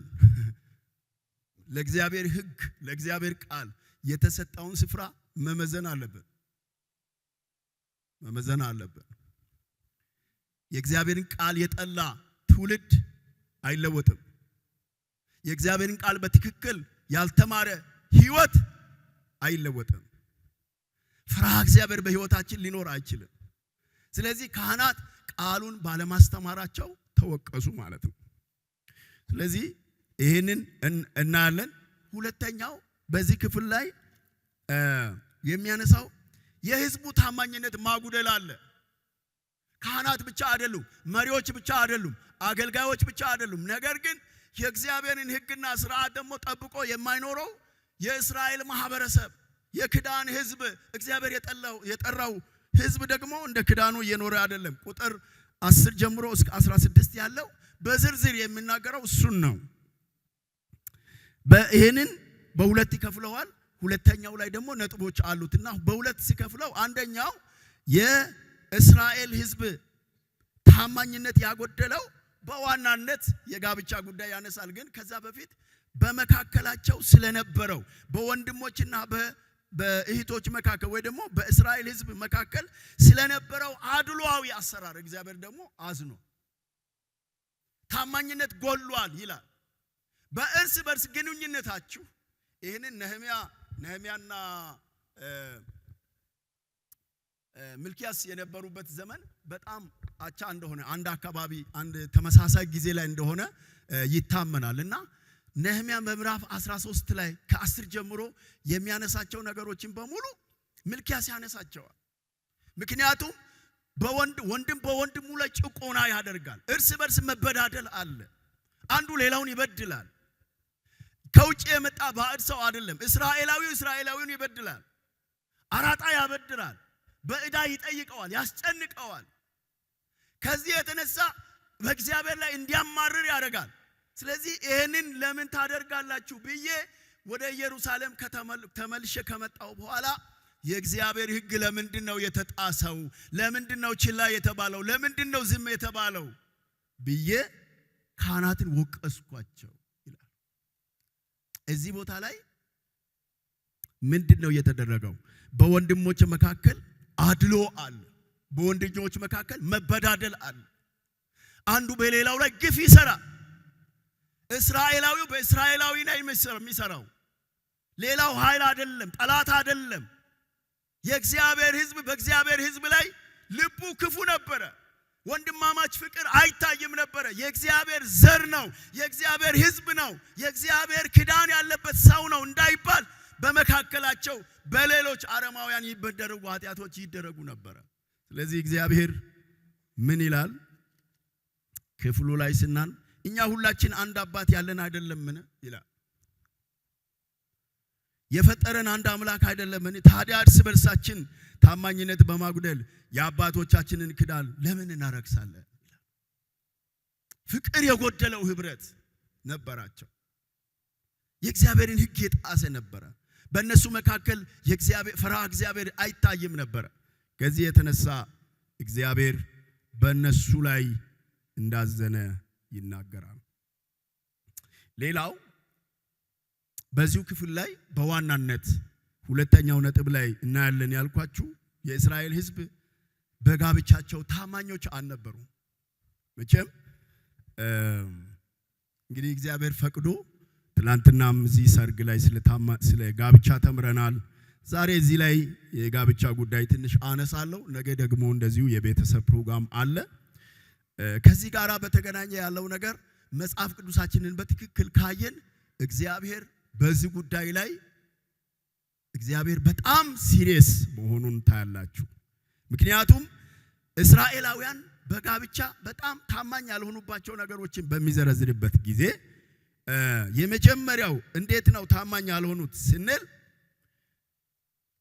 ለእግዚአብሔር ሕግ ለእግዚአብሔር ቃል የተሰጠውን ስፍራ መመዘን አለብን። የእግዚአብሔርን ቃል የጠላ ትውልድ አይለወጥም። የእግዚአብሔርን ቃል በትክክል ያልተማረ ሕይወት አይለወጥም። ፍርሃ እግዚአብሔር በሕይወታችን ሊኖር አይችልም። ስለዚህ ካህናት ቃሉን ባለማስተማራቸው ተወቀሱ ማለት ነው። ስለዚህ ይሄንን እናያለን። ሁለተኛው በዚህ ክፍል ላይ የሚያነሳው የሕዝቡ ታማኝነት ማጉደል አለ። ካህናት ብቻ አይደሉም፣ መሪዎች ብቻ አይደሉም፣ አገልጋዮች ብቻ አይደሉም። ነገር ግን የእግዚአብሔርን ሕግና ሥርዓት ደግሞ ጠብቆ የማይኖረው የእስራኤል ማህበረሰብ የክዳን ሕዝብ እግዚአብሔር የጠራው ሕዝብ ደግሞ እንደ ክዳኑ እየኖረ አይደለም። ቁጥር 10 ጀምሮ እስከ 16 ያለው በዝርዝር የሚናገረው እሱን ነው። ይሄንን በሁለት ይከፍለዋል። ሁለተኛው ላይ ደግሞ ነጥቦች አሉትና በሁለት ሲከፍለው አንደኛው የእስራኤል ሕዝብ ታማኝነት ያጎደለው በዋናነት የጋብቻ ጉዳይ ያነሳል። ግን ከዛ በፊት በመካከላቸው ስለነበረው በወንድሞችና በእህቶች መካከል ወይ ደግሞ በእስራኤል ሕዝብ መካከል ስለነበረው አድሏዊ አሰራር እግዚአብሔር ደግሞ አዝኖ ታማኝነት ጎሏል ይላል። በእርስ በርስ ግንኙነታችሁ ይሄንን ነህምያና ሚልክያስ የነበሩበት ዘመን በጣም አቻ እንደሆነ አንድ አካባቢ አንድ ተመሳሳይ ጊዜ ላይ እንደሆነ ይታመናልና ነህምያ በምዕራፍ 13 ላይ ከ10 ጀምሮ የሚያነሳቸው ነገሮችን በሙሉ ሚልክያስ ያነሳቸዋል። ምክንያቱም ወንድም በወንድሙ ላይ ጭቆና ያደርጋል። እርስ በርስ መበዳደል አለ። አንዱ ሌላውን ይበድላል። ከውጭ የመጣ ባዕድ ሰው አይደለም። እስራኤላዊውን ይበድላል፣ አራጣ ያበድራል፣ በዕዳ ይጠይቀዋል፣ ያስጨንቀዋል። ከዚህ የተነሳ በእግዚአብሔር ላይ እንዲያማርር ያደርጋል። ስለዚህ ይሄንን ለምን ታደርጋላችሁ ብዬ ወደ ኢየሩሳሌም ተመልሼ ከመጣው በኋላ የእግዚአብሔር ሕግ ለምንድነው የተጣሰው? ለምንድነው ችላ የተባለው? ለምንድነው ዝም የተባለው ብዬ ካህናትን ወቀስኳቸው ይላል። እዚህ ቦታ ላይ ምንድነው የተደረገው? በወንድሞች መካከል አድሎ አለ። በወንድሞች መካከል መበዳደል አለ። አንዱ በሌላው ላይ ግፍ ይሰራል። እስራኤላዊው በእስራኤላዊ ላይ የሚሰራው ሌላው ኃይል አይደለም፣ ጠላት አይደለም። የእግዚአብሔር ሕዝብ በእግዚአብሔር ሕዝብ ላይ ልቡ ክፉ ነበረ። ወንድማማች ፍቅር አይታይም ነበር። የእግዚአብሔር ዘር ነው፣ የእግዚአብሔር ሕዝብ ነው፣ የእግዚአብሔር ኪዳን ያለበት ሰው ነው እንዳይባል በመካከላቸው በሌሎች አረማውያን ይበደረጉ ኃጢያቶች ይደረጉ ነበር። ስለዚህ እግዚአብሔር ምን ይላል ክፍሉ ላይ ስናን እኛ ሁላችን አንድ አባት ያለን አይደለምን ይላል። የፈጠረን አንድ አምላክ አይደለምን? ታዲያ እርስ በርሳችን ታማኝነት በማጉደል የአባቶቻችንን ኪዳን ለምን እናረክሳለን? ፍቅር የጎደለው ህብረት ነበራቸው። የእግዚአብሔርን ሕግ የጣሰ ነበረ። በእነሱ መካከል የእግዚአብሔር ፈሪሃ እግዚአብሔር አይታይም ነበር። ከዚህ የተነሳ እግዚአብሔር በእነሱ ላይ እንዳዘነ ይናገራል። ሌላው በዚሁ ክፍል ላይ በዋናነት ሁለተኛው ነጥብ ላይ እናያለን ያልኳችሁ የእስራኤል ሕዝብ በጋብቻቸው ታማኞች አልነበሩም። መቼም እንግዲህ እግዚአብሔር ፈቅዶ ትላንትናም እዚህ ሰርግ ላይ ስለ ጋብቻ ተምረናል። ዛሬ እዚህ ላይ የጋብቻ ጉዳይ ትንሽ አነሳለሁ። ነገ ደግሞ እንደዚሁ የቤተሰብ ፕሮግራም አለ። ከዚህ ጋር በተገናኘ ያለው ነገር መጽሐፍ ቅዱሳችንን በትክክል ካየን እግዚአብሔር በዚህ ጉዳይ ላይ እግዚአብሔር በጣም ሲሪየስ መሆኑን ታያላችሁ። ምክንያቱም እስራኤላውያን በጋብቻ በጣም ታማኝ ያልሆኑባቸው ነገሮችን በሚዘረዝርበት ጊዜ የመጀመሪያው እንዴት ነው ታማኝ ያልሆኑት ስንል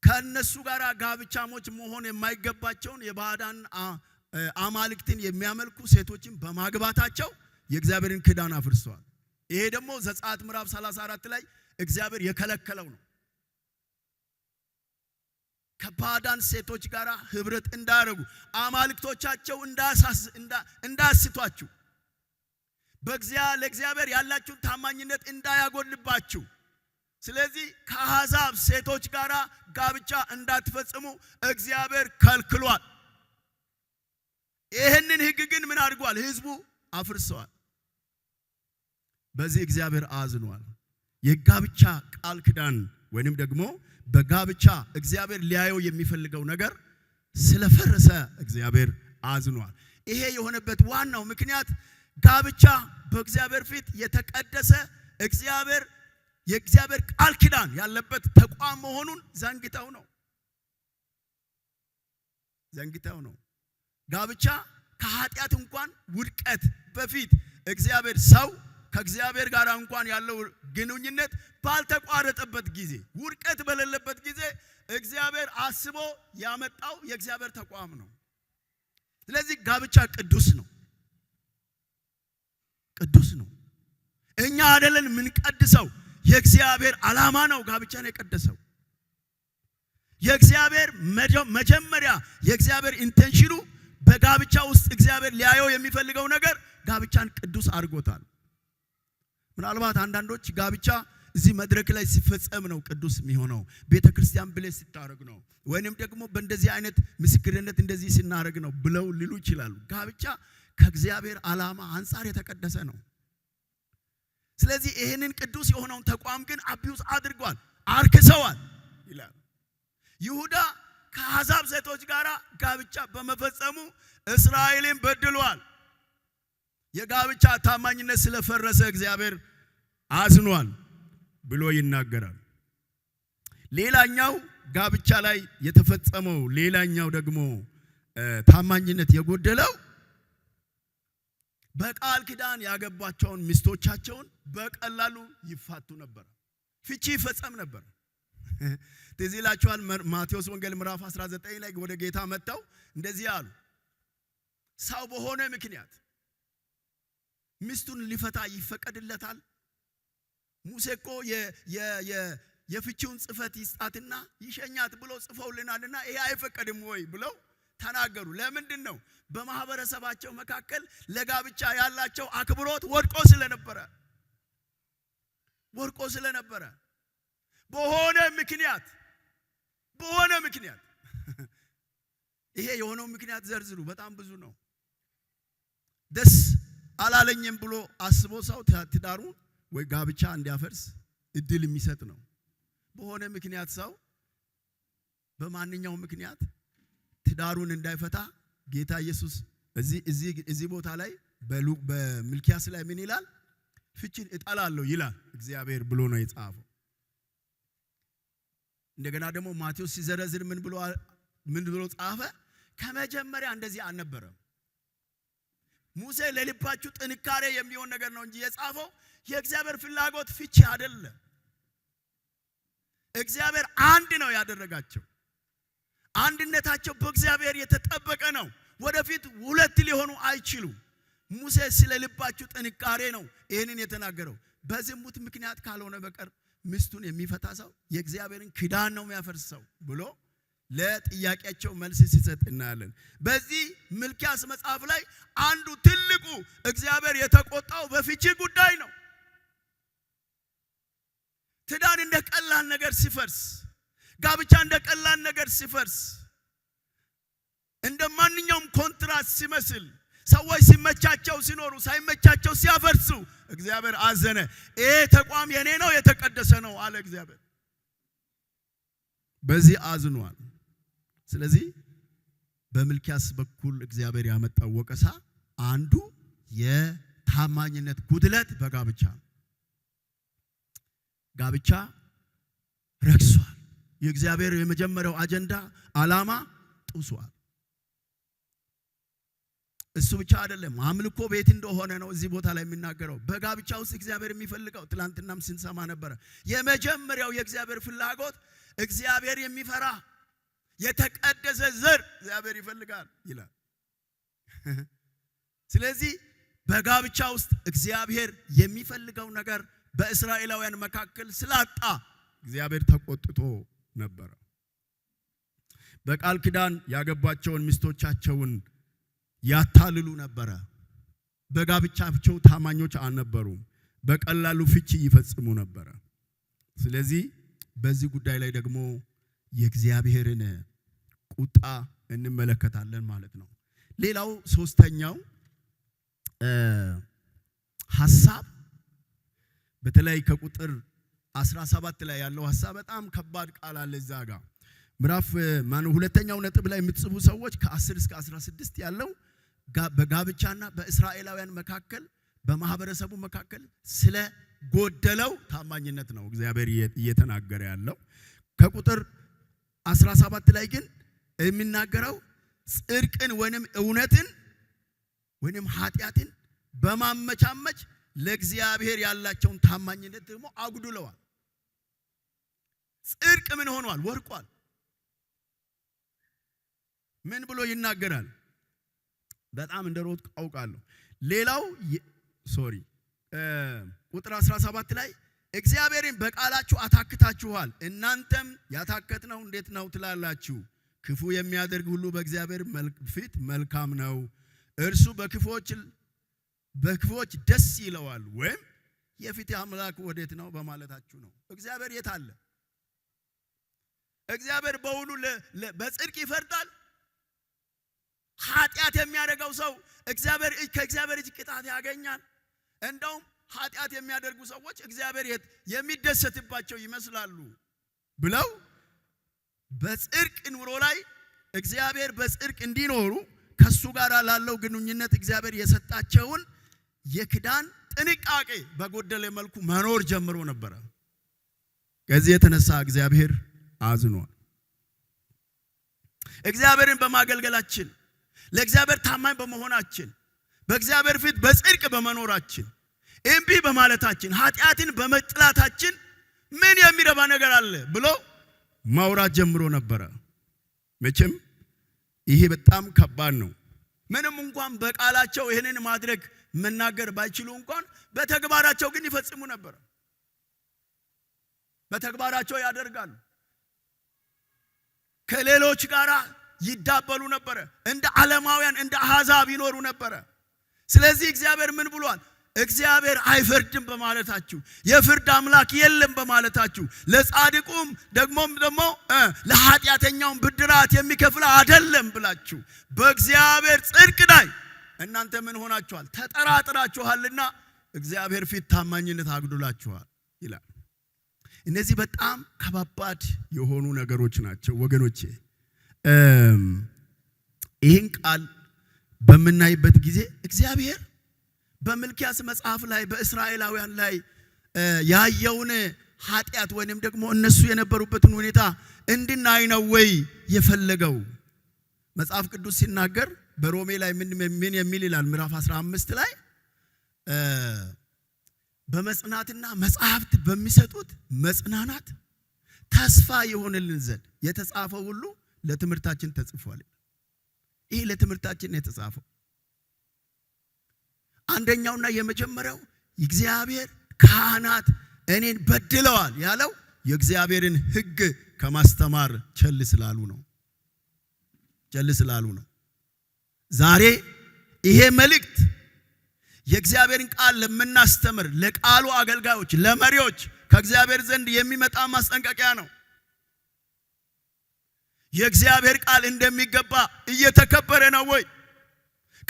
ከነሱ ጋር ጋብቻሞች መሆን የማይገባቸውን የባዕዳን አማልክትን የሚያመልኩ ሴቶችን በማግባታቸው የእግዚአብሔርን ኪዳን አፍርሰዋል። ይሄ ደግሞ ዘጸአት ምዕራፍ 34 ላይ እግዚአብሔር የከለከለው ነው። ከባዕዳን ሴቶች ጋር ህብረት እንዳያረጉ አማልክቶቻቸው እንዳያስቷችሁ ለእግዚአብሔር ያላችሁን ታማኝነት እንዳያጎልባችሁ። ስለዚህ ከአሕዛብ ሴቶች ጋር ጋብቻ እንዳትፈጽሙ እግዚአብሔር ከልክሏል። ይህንን ሕግ ግን ምን አድርጓል? ህዝቡ አፍርሰዋል። በዚህ እግዚአብሔር አዝኗል። የጋብቻ ቃል ኪዳን ወይንም ደግሞ በጋብቻ እግዚአብሔር ሊያየው የሚፈልገው ነገር ስለፈረሰ እግዚአብሔር አዝኗል። ይሄ የሆነበት ዋናው ምክንያት ጋብቻ በእግዚአብሔር ፊት የተቀደሰ የእግዚአብሔር ቃል ኪዳን ያለበት ተቋም መሆኑን ዘንግተው ነው። ጋብቻ ከኃጢአት እንኳን ውድቀት በፊት እግዚአብሔር ሰው ከእግዚአብሔር ጋር እንኳን ያለው ግንኙነት ባልተቋረጠበት ጊዜ ውድቀት በሌለበት ጊዜ እግዚአብሔር አስቦ ያመጣው የእግዚአብሔር ተቋም ነው። ስለዚህ ጋብቻ ቅዱስ ነው። እኛ አይደለን የምንቀድሰው፣ የእግዚአብሔር ዓላማ ነው ጋብቻን የቀደሰው። የእግዚአብሔር መጀመሪያ የእግዚአብሔር ኢንቴንሽኑ በጋብቻ ውስጥ እግዚአብሔር ሊያየው የሚፈልገው ነገር ጋብቻን ቅዱስ አድርጎታል። ምናልባት አንዳንዶች ጋብቻ እዚህ መድረክ ላይ ሲፈጸም ነው ቅዱስ የሚሆነው፣ ቤተክርስቲያን ብለ ሲታረግ ነው፣ ወይንም ደግሞ በእንደዚህ አይነት ምስክርነት እንደዚህ ሲናረግ ነው ብለው ሊሉ ይችላሉ። ጋብቻ ከእግዚአብሔር ዓላማ አንፃር የተቀደሰ ነው። ስለዚህ ይሄንን ቅዱስ የሆነውን ተቋም ግን አቢዩዝ አድርጓል፣ አርክሰዋል ይላል። ይሁዳ ከአሕዛብ ሴቶች ጋር ጋብቻ በመፈጸሙ እስራኤልን በድሏል። የጋብቻ ታማኝነት ስለፈረሰ እግዚአብሔር አዝኗል ብሎ ይናገራል። ሌላኛው ጋብቻ ላይ የተፈጸመው ሌላኛው ደግሞ ታማኝነት የጎደለው በቃል ኪዳን ያገባቸውን ሚስቶቻቸውን በቀላሉ ይፋቱ ነበር። ፍቺ ይፈጸም ነበር። ትዝ ይላችኋል ማቴዎስ ወንጌል ምዕራፍ 19 ላይ ወደ ጌታ መጥተው እንደዚህ አሉ። ሰው በሆነ ምክንያት ሚስቱን ሊፈታ ይፈቀድለታል? ሙሴ እኮ የፍቺውን ጽፈት ይስጣትና ይሸኛት ብሎ ጽፈውልናልና ይሄ አይፈቀድም ወይ ብለው ተናገሩ። ለምንድን ነው? በማህበረሰባቸው መካከል ለጋብቻ ያላቸው አክብሮት ወድቆ ስለነበረ በሆነ ምክንያት ይሄ የሆነው ምክንያት ዘርዝሩ፣ በጣም ብዙ ነው። ደስ አላለኝም ብሎ አስቦ ሰው ትዳሩ ወይ ጋብቻ እንዲያፈርስ እድል የሚሰጥ ነው። በሆነ ምክንያት ሰው በማንኛውም ምክንያት ትዳሩን እንዳይፈታ ጌታ ኢየሱስ እዚህ ቦታ ላይ በሚልክያስ ላይ ምን ይላል? ፍቺን እጣላለሁ ይላል እግዚአብሔር ብሎ ነው የጻፈው። እንደገና ደግሞ ማቴዎስ ሲዘረዝር ምን ብሎ ጻፈ? ከመጀመሪያ እንደዚህ አልነበረም። ሙሴ ለልባችሁ ጥንካሬ የሚሆን ነገር ነው እንጂ የጻፈው የእግዚአብሔር ፍላጎት ፍቺ አይደለም። እግዚአብሔር አንድ ነው ያደረጋቸው። አንድነታቸው በእግዚአብሔር የተጠበቀ ነው። ወደፊት ሁለት ሊሆኑ አይችሉም። ሙሴ ስለ ልባችሁ ጥንካሬ ነው ይሄንን የተናገረው። በዝሙት ምክንያት ካልሆነ በቀር ሚስቱን የሚፈታ ሰው የእግዚአብሔርን ኪዳን ነው የሚያፈርሰው ብሎ ለጥያቄያቸው መልስ ሲሰጥ እናያለን። በዚህ ሚልክያስ መጽሐፍ ላይ አንዱ ትልቁ እግዚአብሔር የተቆጣው በፍቺ ጉዳይ ነው። ትዳር እንደ ቀላል ነገር ሲፈርስ፣ ጋብቻ እንደ ቀላል ነገር ሲፈርስ፣ እንደ ማንኛውም ኮንትራት ሲመስል ሰዎች ሲመቻቸው ሲኖሩ ሳይመቻቸው ሲያፈርሱ እግዚአብሔር አዘነ። ይሄ ተቋም የኔ ነው የተቀደሰ ነው አለ እግዚአብሔር። በዚህ አዝኗል። ስለዚህ በሚልክያስ በኩል እግዚአብሔር ያመጣው ወቀሳ አንዱ የታማኝነት ጉድለት በጋብቻ ጋብቻ ረክሷል። የእግዚአብሔር የመጀመሪያው አጀንዳ ዓላማ ጥሷል። እሱ ብቻ አይደለም፣ አምልኮ ቤት እንደሆነ ነው እዚህ ቦታ ላይ የሚናገረው። በጋብቻ ውስጥ እግዚአብሔር የሚፈልገው ትላንትናም ስንሰማ ነበር። የመጀመሪያው የእግዚአብሔር ፍላጎት እግዚአብሔር የሚፈራ የተቀደሰ ዘር እግዚአብሔር ይፈልጋል ይላል። ስለዚህ በጋብቻ ውስጥ እግዚአብሔር የሚፈልገው ነገር በእስራኤላውያን መካከል ስላጣ እግዚአብሔር ተቆጥቶ ነበር። በቃል ኪዳን ያገባቸውን ሚስቶቻቸውን ያታልሉ ነበር። በጋብቻቸው ታማኞች አልነበሩም። በቀላሉ ፍቺ ይፈጽሙ ነበር። ስለዚህ በዚህ ጉዳይ ላይ ደግሞ የእግዚአብሔርን ቁጣ እንመለከታለን ማለት ነው። ሌላው ሶስተኛው ሐሳብ በተለይ ከቁጥር 17 ላይ ያለው ሐሳብ በጣም ከባድ ቃል አለ እዛ ጋር ሁለተኛው ነጥብ ላይ የምትጽፉ ሰዎች ከ10 እስከ 16 ያለው በጋብቻና በእስራኤላውያን መካከል በማህበረሰቡ መካከል ስለ ጎደለው ታማኝነት ነው እግዚአብሔር እየተናገረ ያለው። ከቁጥር 17 ላይ ግን የሚናገረው ጽድቅን ወይንም እውነትን ወይንም ኃጢአትን በማመቻመች ለእግዚአብሔር ያላቸውን ታማኝነት ደግሞ አጉድለዋል። ጽድቅ ምን ሆኗል? ወርቋል። ምን ብሎ ይናገራል? በጣም እንደሮጥ አውቃለሁ። ሌላው ቁጥር 17 ላይ እግዚአብሔርን በቃላችሁ አታክታችኋል፣ እናንተም ያታከትነው እንዴት ነው ትላላችሁ? ክፉ የሚያደርግ ሁሉ በእግዚአብሔር ፊት መልካም ነው፣ እርሱ በክፉዎች ደስ ይለዋል። ወይም የፊት አምላክ ወዴት ነው በማለታችሁ ነው። እግዚአብሔር የት አለ? እግዚአብሔር በሁሉ በጽድቅ ይፈርዳል። ኃጢአት የሚያደርገው ሰው ከእግዚአብሔር እጅ ቅጣት ያገኛል። እንደውም ኃጢአት የሚያደርጉ ሰዎች እግዚአብሔር የሚደሰትባቸው ይመስላሉ ብለው በጽድቅ ኑሮ ላይ እግዚአብሔር በጽድቅ እንዲኖሩ ከሱ ጋር ላለው ግንኙነት እግዚአብሔር የሰጣቸውን የክዳን ጥንቃቄ በጎደለ መልኩ መኖር ጀምሮ ነበር። ከዚህ የተነሳ እግዚአብሔር አዝኗል። እግዚአብሔርን በማገልገላችን ለእግዚአብሔር ታማኝ በመሆናችን በእግዚአብሔር ፊት በጽድቅ በመኖራችን እምቢ በማለታችን ኃጢአትን በመጥላታችን ምን የሚረባ ነገር አለ ብሎ ማውራት ጀምሮ ነበር። መቼም ይሄ በጣም ከባድ ነው። ምንም እንኳን በቃላቸው ይሄንን ማድረግ መናገር ባይችሉ እንኳን በተግባራቸው ግን ይፈጽሙ ነበር። በተግባራቸው ያደርጋሉ። ከሌሎች ጋር ይዳበሉ ነበር። እንደ ዓለማውያን እንደ አሕዛብ ይኖሩ ነበር። ስለዚህ እግዚአብሔር ምን ብሏል? እግዚአብሔር አይፈርድም በማለታችሁ የፍርድ አምላክ የለም በማለታችሁ ለጻድቁም ደግሞ ለኃጢአተኛውም ብድራት የሚከፍል አይደለም ብላችሁ በእግዚአብሔር ጽድቅ ላይ እናንተ ምን ሆናችኋል? ተጠራጥራችኋልና እግዚአብሔር ፊት ታማኝነት አጉድላችኋል ይላል። እነዚህ በጣም ከባባድ የሆኑ ነገሮች ናቸው ወገኖቼ። ይህን ቃል በምናይበት ጊዜ እግዚአብሔር በሚልክያስ መጽሐፍ ላይ በእስራኤላውያን ላይ ያየውን ኃጢአት ወይንም ደግሞ እነሱ የነበሩበትን ሁኔታ እንድናይ ነው ወይ የፈለገው? መጽሐፍ ቅዱስ ሲናገር በሮሜ ላይ ምን የሚል ይላል? ምዕራፍ 15 ላይ በመጽናትና መጽሐፍት በሚሰጡት መጽናናት ተስፋ ይሆንልን ዘንድ የተጻፈው ሁሉ ለትምህርታችን ተጽፏል። ይህ ለትምህርታችን ነው የተጻፈው። አንደኛውና የመጀመሪያው እግዚአብሔር ካህናት እኔን በድለዋል ያለው የእግዚአብሔርን ሕግ ከማስተማር ቸል ስላሉ ነው። ዛሬ ይሄ መልእክት የእግዚአብሔርን ቃል ለምናስተምር ለቃሉ አገልጋዮች፣ ለመሪዎች ከእግዚአብሔር ዘንድ የሚመጣ ማስጠንቀቂያ ነው። የእግዚአብሔር ቃል እንደሚገባ እየተከበረ ነው ወይ?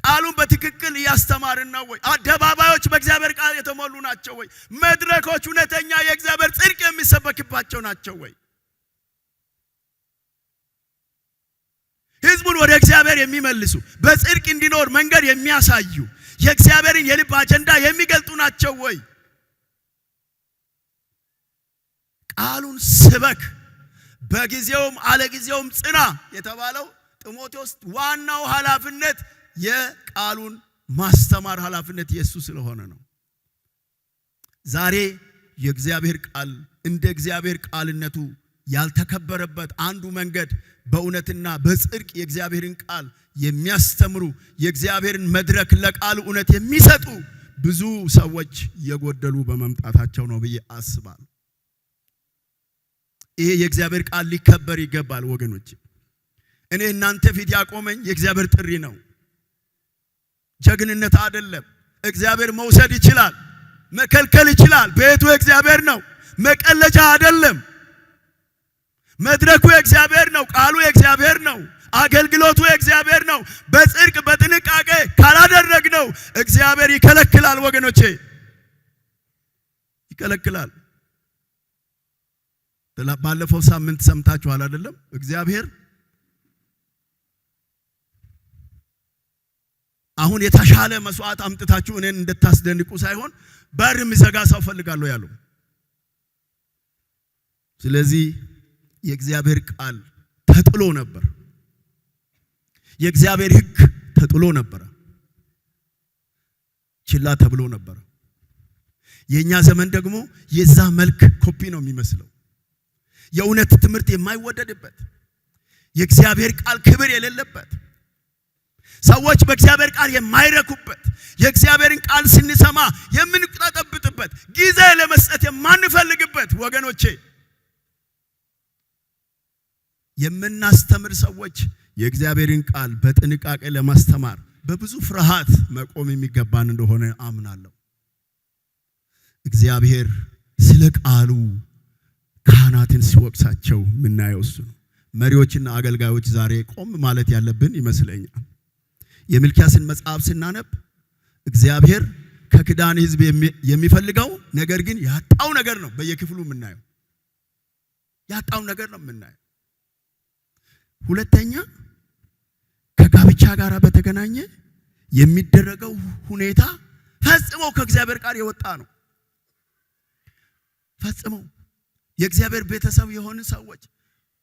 ቃሉን በትክክል እያስተማርን ነው ወይ? አደባባዮች በእግዚአብሔር ቃል የተሞሉ ናቸው ወይ? መድረኮች እውነተኛ የእግዚአብሔር ጽድቅ የሚሰበክባቸው ናቸው ወይ? ሕዝቡን ወደ እግዚአብሔር የሚመልሱ በጽድቅ እንዲኖር መንገድ የሚያሳዩ የእግዚአብሔርን የልብ አጀንዳ የሚገልጡ ናቸው ወይ? ቃሉን ስበክ በጊዜውም አለጊዜውም ጽና የተባለው ጢሞቴዎስ ዋናው ኃላፊነት የቃሉን ማስተማር ኃላፊነት ኢየሱስ ስለሆነ ነው። ዛሬ የእግዚአብሔር ቃል እንደ እግዚአብሔር ቃልነቱ ያልተከበረበት አንዱ መንገድ በእውነትና በጽድቅ የእግዚአብሔርን ቃል የሚያስተምሩ የእግዚአብሔርን መድረክ ለቃሉ እውነት የሚሰጡ ብዙ ሰዎች የጎደሉ በመምጣታቸው ነው ብዬ አስባለሁ። ይሄ የእግዚአብሔር ቃል ሊከበር ይገባል ወገኖች። እኔ እናንተ ፊት ያቆመኝ የእግዚአብሔር ጥሪ ነው፣ ጀግንነት አይደለም። እግዚአብሔር መውሰድ ይችላል፣ መከልከል ይችላል። ቤቱ የእግዚአብሔር ነው፣ መቀለጃ አይደለም። መድረኩ የእግዚአብሔር ነው፣ ቃሉ የእግዚአብሔር ነው፣ አገልግሎቱ የእግዚአብሔር ነው። በጽድቅ በጥንቃቄ ካላደረግነው እግዚአብሔር ይከለክላል ወገኖቼ፣ ይከለክላል። ባለፈው ሳምንት ሰምታችኋል አይደለም? እግዚአብሔር አሁን የተሻለ መስዋዕት አምጥታችሁ እኔን እንድታስደንቁ ሳይሆን በር የሚዘጋ ሰው ፈልጋለሁ ያለው። ስለዚህ የእግዚአብሔር ቃል ተጥሎ ነበር፣ የእግዚአብሔር ሕግ ተጥሎ ነበር፣ ችላ ተብሎ ነበር። የኛ ዘመን ደግሞ የዛ መልክ ኮፒ ነው የሚመስለው። የእውነት ትምህርት የማይወደድበት፣ የእግዚአብሔር ቃል ክብር የሌለበት፣ ሰዎች በእግዚአብሔር ቃል የማይረኩበት፣ የእግዚአብሔርን ቃል ስንሰማ የምንቀጠብጥበት፣ ጊዜ ለመስጠት የማንፈልግበት ወገኖቼ፣ የምናስተምር ሰዎች የእግዚአብሔርን ቃል በጥንቃቄ ለማስተማር በብዙ ፍርሃት መቆም የሚገባን እንደሆነ አምናለሁ። እግዚአብሔር ስለ ቃሉ ካህናትን ሲወቅሳቸው ምናየው እሱ ነው። መሪዎችና አገልጋዮች ዛሬ ቆም ማለት ያለብን ይመስለኛል። የሚልክያስን መጽሐፍ ስናነብ እግዚአብሔር ከክዳን ሕዝብ የሚፈልገው ነገር ግን ያጣው ነገር ነው። በየክፍሉ የምናየው ያጣው ነገር ነው የምናየው። ሁለተኛ ከጋብቻ ጋር በተገናኘ የሚደረገው ሁኔታ ፈጽሞ ከእግዚአብሔር ቃል የወጣ ነው። ፈጽሞ የእግዚአብሔር ቤተሰብ የሆኑ ሰዎች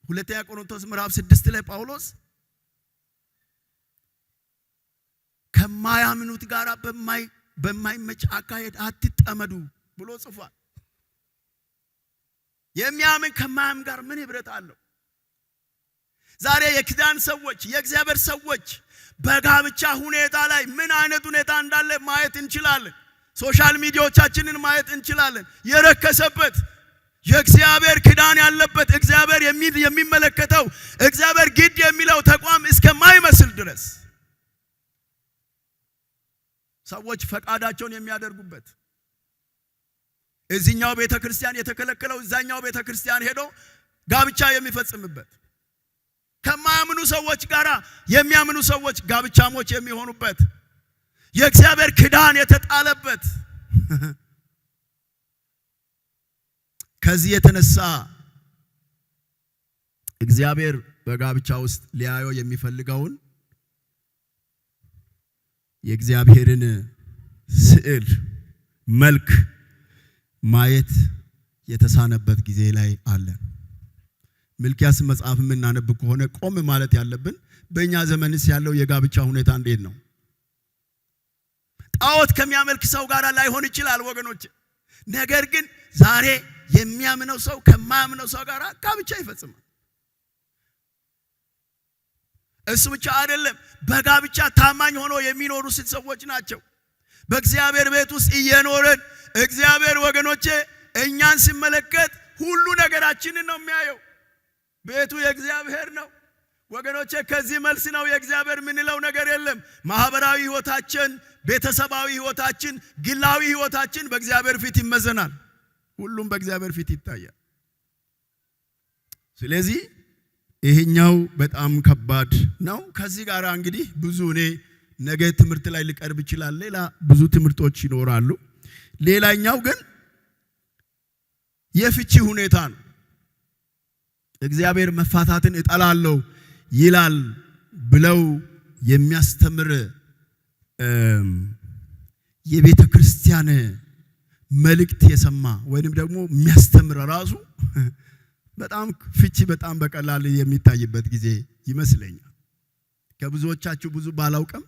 ሁለተኛ ቆሮንቶስ ምዕራፍ 6 ላይ ጳውሎስ ከማያምኑት ጋር በማይመች አካሄድ አትጠመዱ ብሎ ጽፏል። የሚያምን ከማያምን ጋር ምን ህብረት አለው? ዛሬ የክዳን ሰዎች የእግዚአብሔር ሰዎች በጋብቻ ሁኔታ ላይ ምን አይነት ሁኔታ እንዳለ ማየት እንችላለን። ሶሻል ሚዲያዎቻችንን ማየት እንችላለን። የረከሰበት የእግዚአብሔር ክዳን ያለበት እግዚአብሔር የሚመለከተው እግዚአብሔር ግድ የሚለው ተቋም እስከማይመስል ድረስ ሰዎች ፈቃዳቸውን የሚያደርጉበት፣ እዚህኛው ቤተክርስቲያን የተከለከለው እዛኛው ቤተክርስቲያን ሄዶ ጋብቻ የሚፈጽምበት፣ ከማያምኑ ሰዎች ጋር የሚያምኑ ሰዎች ጋብቻሞች የሚሆኑበት፣ የእግዚአብሔር ክዳን የተጣለበት። ከዚህ የተነሳ እግዚአብሔር በጋብቻ ውስጥ ሊያየው የሚፈልገውን የእግዚአብሔርን ስዕል መልክ ማየት የተሳነበት ጊዜ ላይ አለ። ሚልክያስ መጽሐፍ የምናነብ ከሆነ ቆም ማለት ያለብን በእኛ ዘመንስ ያለው የጋብቻ ሁኔታ እንዴት ነው? ጣዖት ከሚያመልክ ሰው ጋር ላይሆን ይችላል ወገኖች። ነገር ግን ዛሬ የሚያምነው ሰው ከማያምነው ሰው ጋር ጋብቻ ይፈጽማል። እሱ ብቻ አይደለም፣ በጋብቻ ታማኝ ሆኖ የሚኖሩ ሰዎች ናቸው። በእግዚአብሔር ቤት ውስጥ እየኖርን እግዚአብሔር ወገኖቼ እኛን ሲመለከት ሁሉ ነገራችንን ነው የሚያየው። ቤቱ የእግዚአብሔር ነው ወገኖቼ። ከዚህ መልስ ነው የእግዚአብሔር ምንለው ነገር የለም። ማህበራዊ ህይወታችን፣ ቤተሰባዊ ህይወታችን፣ ግላዊ ህይወታችን በእግዚአብሔር ፊት ይመዘናል። ሁሉም በእግዚአብሔር ፊት ይታያል። ስለዚህ ይሄኛው በጣም ከባድ ነው። ከዚህ ጋር እንግዲህ ብዙ እኔ ነገ ትምህርት ላይ ሊቀርብ ይችላል። ሌላ ብዙ ትምህርቶች ይኖራሉ። ሌላኛው ግን የፍቺ ሁኔታ ነው። እግዚአብሔር መፋታትን እጠላለሁ ይላል ብለው የሚያስተምር የቤተ ክርስቲያን መልእክት የሰማ ወይንም ደግሞ የሚያስተምር ራሱ በጣም ፍቺ በጣም በቀላል የሚታይበት ጊዜ ይመስለኛል። ከብዙዎቻችሁ ብዙ ባላውቅም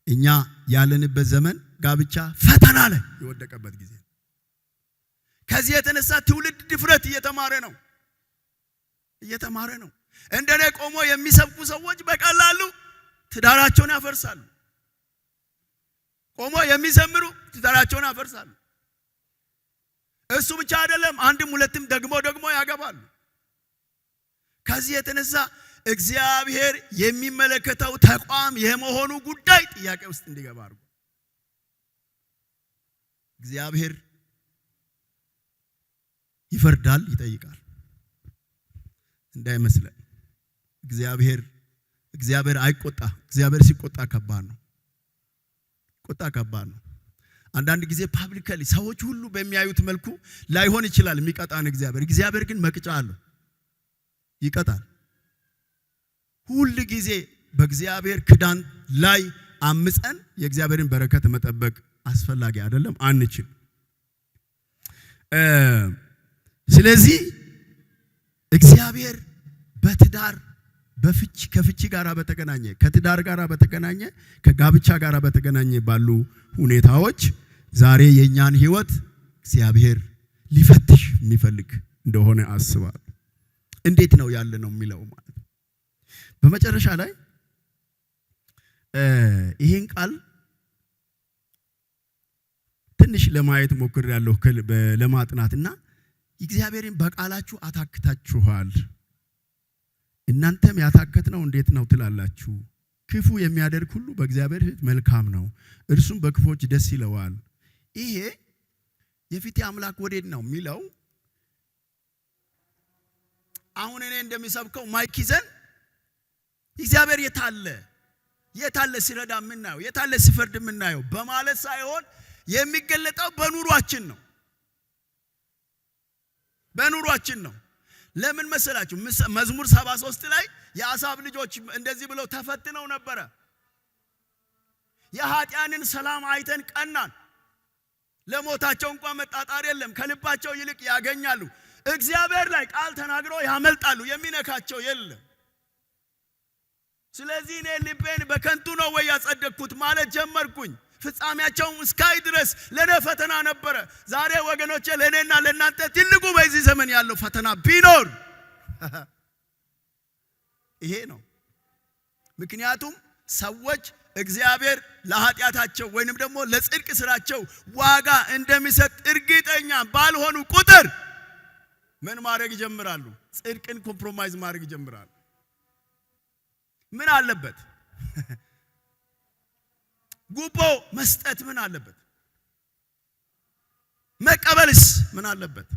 እኛ ያለንበት ዘመን ጋብቻ ፈተና ላይ የወደቀበት ጊዜ። ከዚህ የተነሳ ትውልድ ድፍረት እየተማረ ነው። እንደኔ ቆሞ የሚሰብኩ ሰዎች በቀላሉ ትዳራቸውን ያፈርሳሉ። ቆሞ የሚዘምሩ ትዳራቸውን ያፈርሳሉ። እሱ ብቻ አይደለም፣ አንድም ሁለትም ደግሞ ያገባሉ። ከዚህ የተነሳ እግዚአብሔር የሚመለከተው ተቋም የመሆኑ ጉዳይ ጥያቄ ውስጥ እንዲገባ አድርጎ እግዚአብሔር ይፈርዳል፣ ይጠይቃል እንዳይመስለን። እግዚአብሔር አይቆጣ። እግዚአብሔር ሲቆጣ ከባድ ነው። አንዳንድ ጊዜ ፓብሊካሊ ሰዎች ሁሉ በሚያዩት መልኩ ላይሆን ይችላል የሚቀጣን እግዚአብሔር ግን መቅጫ አለው፣ ይቀጣል። ሁሉ ጊዜ በእግዚአብሔር ክዳን ላይ አምፀን የእግዚአብሔርን በረከት መጠበቅ አስፈላጊ አይደለም፣ አንችል። ስለዚህ እግዚአብሔር በትዳር ከፍቺ ጋራ በተገናኘ ከትዳር ጋራ በተገናኘ ከጋብቻ ጋራ በተገናኘ ባሉ ሁኔታዎች ዛሬ የኛን ህይወት እግዚአብሔር ሊፈትሽ የሚፈልግ እንደሆነ አስባለሁ። እንዴት ነው ያለ ነው የሚለው ማለት ነው። በመጨረሻ ላይ ይሄን ቃል ትንሽ ለማየት ሞክሬያለሁ ለማጥናትና እግዚአብሔርን በቃላችሁ አታክታችኋል፣ እናንተም ያታከትነው እንዴት ነው ትላላችሁ? ክፉ የሚያደርግ ሁሉ በእግዚአብሔር ፊት መልካም ነው፣ እርሱም በክፎች ደስ ይለዋል። ይሄ የፊቴ አምላክ ወዴት ነው የሚለው አሁን እኔ እንደሚሰብከው ማይክ ይዘን እግዚአብሔር የታለ ሲረዳ የምናየው የታለ ሲፈርድ የምናየው በማለት ሳይሆን የሚገለጠው በኑሯችን ነው። ለምን መሰላችሁ? መዝሙር 73 ላይ የአሳብ ልጆች እንደዚህ ብለው ተፈትነው ነበረ። የኃጢያንን ሰላም አይተን ቀናን፣ ለሞታቸው እንኳን መጣጣር የለም፣ ከልባቸው ይልቅ ያገኛሉ። እግዚአብሔር ላይ ቃል ተናግሮ ያመልጣሉ፣ የሚነካቸው የለም። ስለዚህ እኔ ልቤን በከንቱ ነው ወይ ያጸደቅኩት ማለት ጀመርኩኝ። ፍጻሜያቸው እስካይ ድረስ ለኔ ፈተና ነበረ። ዛሬ ወገኖቼ ለኔና ለናንተ ትልቁ በዚህ ዘመን ያለው ፈተና ቢኖር ይሄ ነው። ምክንያቱም ሰዎች እግዚአብሔር ለኃጢያታቸው ወይንም ደግሞ ለጽድቅ ስራቸው ዋጋ እንደሚሰጥ እርግጠኛ ባልሆኑ ቁጥር ምን ማድረግ ይጀምራሉ? ጽድቅን ኮምፕሮማይዝ ማድረግ ይጀምራሉ። ምን አለበት? ጉቦ መስጠት ምን አለበት? መቀበልስ ምን አለበት?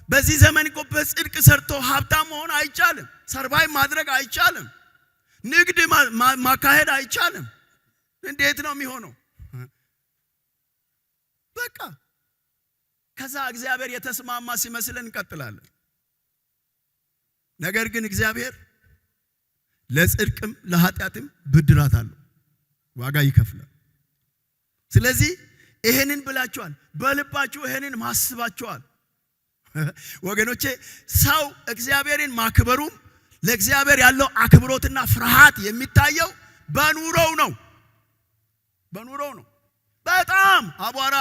በዚህ ዘመን እኮ በጽድቅ ሰርቶ ሀብታም መሆን አይቻልም። ሰርቫይቭ ማድረግ አይቻልም። ንግድ ማካሄድ አይቻልም። እንዴት ነው የሚሆነው? በቃ ከዛ እግዚአብሔር የተስማማ ሲመስለን እንቀጥላለን። ነገር ግን እግዚአብሔር ለጽድቅም ለኃጢያትም ብድራት አለው፣ ዋጋ ይከፍላል። ስለዚህ ይሄንን ብላችኋል፣ በልባችሁ ይሄንን ማስባችኋል። ወገኖቼ ሰው እግዚአብሔርን ማክበሩ ለእግዚአብሔር ያለው አክብሮትና ፍርሃት የሚታየው በኑሮው ነው። በጣም አቧራ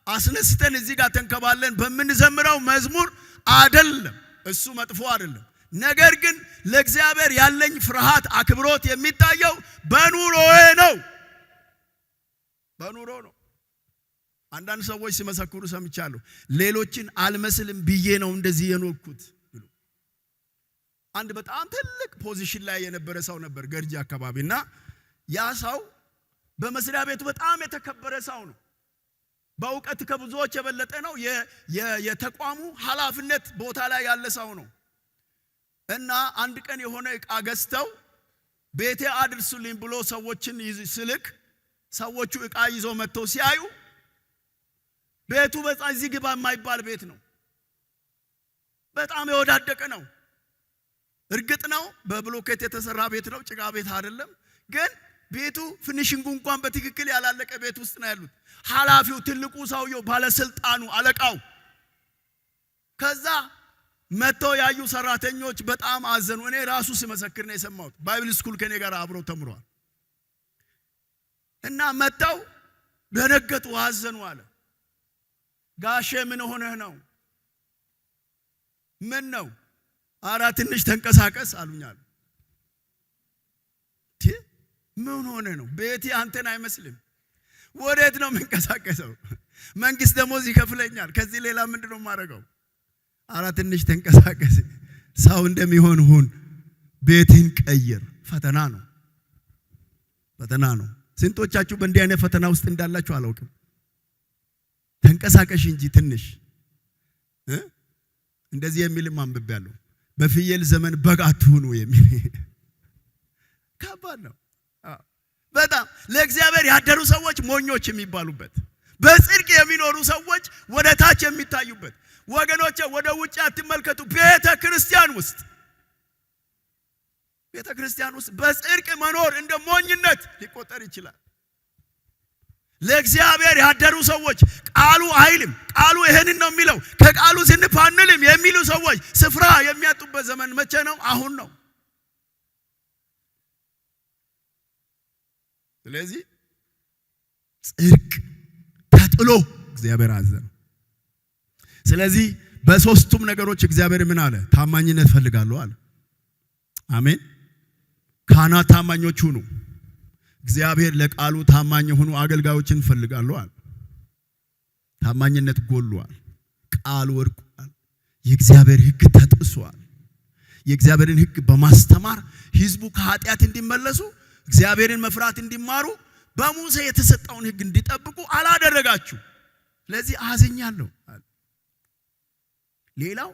አስነስተን እዚህ ጋር ተንከባለን በምንዘምረው መዝሙር አይደለም፣ እሱ መጥፎ አይደለም። ነገር ግን ለእግዚአብሔር ያለኝ ፍርሃት አክብሮት የሚታየው በኑሮዬ ነው። አንዳንድ ሰዎች ሲመሰክሩ ሰምቻለሁ። ሌሎችን አልመስልም ብዬ ነው እንደዚህ የኖርኩት ብሎ። አንድ በጣም ትልቅ ፖዚሽን ላይ የነበረ ሰው ነበር ገርጂ አካባቢና ያ ሰው በመስሪያ ቤቱ በጣም የተከበረ ሰው ነው። በእውቀት ከብዙዎች የበለጠ ነው። የተቋሙ ኃላፊነት ቦታ ላይ ያለ ሰው ነው። እና አንድ ቀን የሆነ ዕቃ ገዝተው ቤቴ አድርሱልኝ ብሎ ሰዎችን ስልክ ሰዎቹ ዕቃ ይዞ መጥተው ሲያዩ ቤቱ በጣም እዚህ ግባ የማይባል ቤት ነው። በጣም የወዳደቀ ነው። እርግጥ ነው በብሎኬት የተሰራ ቤት ነው፣ ጭቃ ቤት አይደለም። ግን ቤቱ ፊኒሺንጉ እንኳን በትክክል ያላለቀ ቤት ውስጥ ነው ያሉት። ኃላፊው ትልቁ ሰውየው ባለስልጣኑ አለቃው ከዛ መጥተው ያዩ ሰራተኞች በጣም አዘኑ። እኔ ራሱ ሲመሰክር ነው የሰማሁት። ባይብል ስኩል ከኔ ጋር አብረው ተምሯል። እና መጥተው ደነገጡ፣ አዘኑ አለ። ጋሼ ምን ሆነህ ነው? ምን ነው? ኧረ ትንሽ ተንቀሳቀስ አሉኛል። ምን ሆነ ነው? ቤቴ አንተን አይመስልም። ወዴት ነው የምንቀሳቀሰው? መንግስት ደሞዝ ይከፍለኛል። ከዚህ ሌላ ምንድነው የማደርገው? ኧረ ትንሽ ተንቀሳቀስ፣ ሰው እንደሚሆን ሁን፣ ቤትን ቀይር። ፈተና ነው። ስንቶቻችሁ በእንዲህ አይነት ፈተና ውስጥ እንዳላችሁ አላውቅም። ተንቀሳቀሽ እንጂ ትንሽ እንደዚህ የሚልም አንብቤያለሁ። በፍየል ዘመን በግ አትሁኑ የሚል ከባድ ነው በጣም። ለእግዚአብሔር ያደሩ ሰዎች ሞኞች የሚባሉበት፣ በጽድቅ የሚኖሩ ሰዎች ወደ ታች የሚታዩበት። ወገኖቼ ወደ ውጭ አትመልከቱ። ቤተ ክርስቲያን ውስጥ በጽድቅ መኖር እንደ ሞኝነት ሊቆጠር ይችላል። ለእግዚአብሔር ያደሩ ሰዎች ቃሉ አይልም፣ ቃሉ ይሄንን ነው የሚለው፣ ከቃሉ ስንፋንልም የሚሉ ሰዎች ስፍራ የሚያጡበት ዘመን መቼ ነው? አሁን ነው። ስለዚህ ጽድቅ ተጥሎ እግዚአብሔር አዘነ። ስለዚህ በሶስቱም ነገሮች እግዚአብሔር ምን አለ? ታማኝነት ፈልጋለሁ አለ። አሜን። ካህናት ታማኞች ሁኑ። እግዚአብሔር ለቃሉ ታማኝ የሆኑ አገልጋዮችን ፈልጋለሁ አለ። ታማኝነት ጎሏል። ቃሉ ወድቋል። የእግዚአብሔር ሕግ ተጥሷል። የእግዚአብሔርን ሕግ በማስተማር ሕዝቡ ከኃጢአት እንዲመለሱ እግዚአብሔርን መፍራት እንዲማሩ በሙሴ የተሰጠውን ሕግ እንዲጠብቁ አላደረጋችሁ። ስለዚህ አዝኛለሁ። ሌላው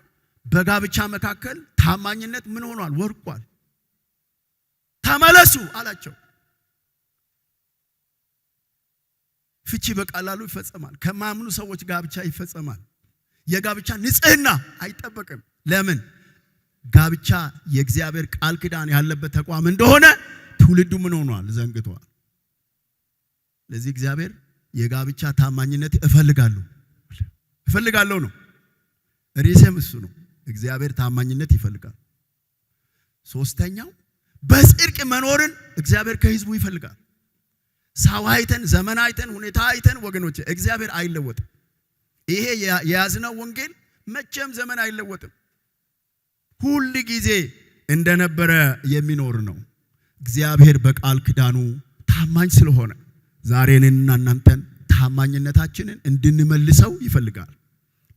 በጋብቻ መካከል ታማኝነት ምን ሆኗል? ወድቋል። ተመለሱ አላቸው። ፍቺ በቃላሉ ይፈጸማል። ከማምኑ ሰዎች ጋብቻ ይፈጸማል። የጋብቻ ንጽህና አይጠበቅም። ለምን? ጋብቻ የእግዚአብሔር ቃል ኪዳን ያለበት ተቋም እንደሆነ ትውልዱ ምን ሆኗል? ዘንግቷል። ለዚህ እግዚአብሔር የጋብቻ ታማኝነት እፈልጋለሁ ነው። ሪሴም እሱ ነው። እግዚአብሔር ታማኝነት ይፈልጋል። ሶስተኛው በጽድቅ መኖርን እግዚአብሔር ከሕዝቡ ይፈልጋል። ሰው አይተን ዘመን አይተን ሁኔታ አይተን ወገኖች እግዚአብሔር አይለወጥም። ይሄ የያዝነው ወንጌል መቼም ዘመን አይለወጥም። ሁሉ ጊዜ እንደነበረ የሚኖር ነው። እግዚአብሔር በቃል ኪዳኑ ታማኝ ስለሆነ ዛሬንና እናንተን ታማኝነታችንን እንድንመልሰው ይፈልጋል።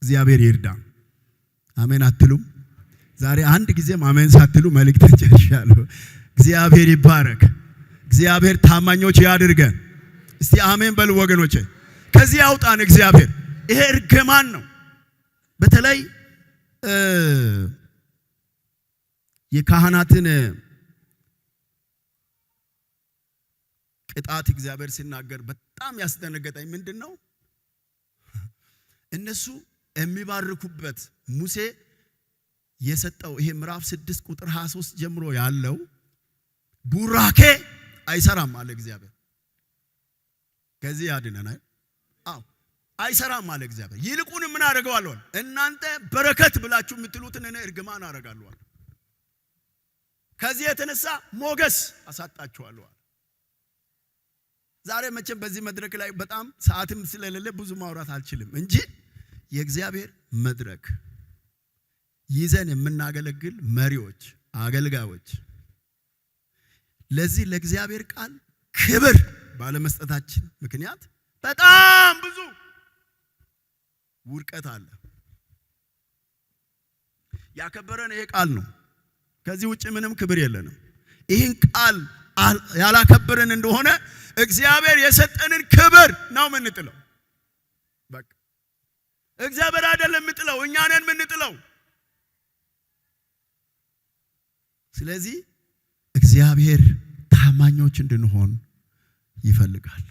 እግዚአብሔር ይርዳን። አሜን አትሉም? ዛሬ አንድ ጊዜም አሜን ሳትሉ መልእክት ጨርሻለሁ። እግዚአብሔር ይባረክ። እግዚአብሔር ታማኞች ያድርገን። እስቲ አሜን በሉ ወገኖቼ። ከዚህ ያውጣን እግዚአብሔር። ይሄ እርግማን ነው። በተለይ የካህናትን ቅጣት እግዚአብሔር ሲናገር በጣም ያስደነገጠኝ ምንድነው? እነሱ የሚባርኩበት ሙሴ የሰጠው ይሄ ምዕራፍ 6 ቁጥር 23 ጀምሮ ያለው ቡራኬ አይሰራም አለ እግዚአብሔር። ከዚህ ያድነናል። አዎ አይሰራም አለ እግዚአብሔር። ይልቁን ምን አደርገዋለሁ? እናንተ በረከት ብላችሁ የምትሉትን እኔ እርግማን አደርጋለሁ። ከዚህ የተነሳ ሞገስ አሳጣችኋለሁ። ዛሬ መቼም በዚህ መድረክ ላይ በጣም ሰዓትም ስለሌለ ብዙ ማውራት አልችልም እንጂ የእግዚአብሔር መድረክ ይዘን የምናገለግል መሪዎች፣ አገልጋዮች ለዚህ ለእግዚአብሔር ቃል ክብር ባለመስጠታችን ምክንያት በጣም ብዙ ውድቀት አለ። ያከበረን ይሄ ቃል ነው። ከዚህ ውጪ ምንም ክብር የለንም። ይህን ቃል ያላከበረን እንደሆነ እግዚአብሔር የሰጠንን ክብር ነው የምንጥለው። በቃ እግዚአብሔር አይደለም የምንጥለው፣ እኛ ነን የምንጥለው። ስለዚህ እግዚአብሔር ታማኞች እንድንሆን ይፈልጋል።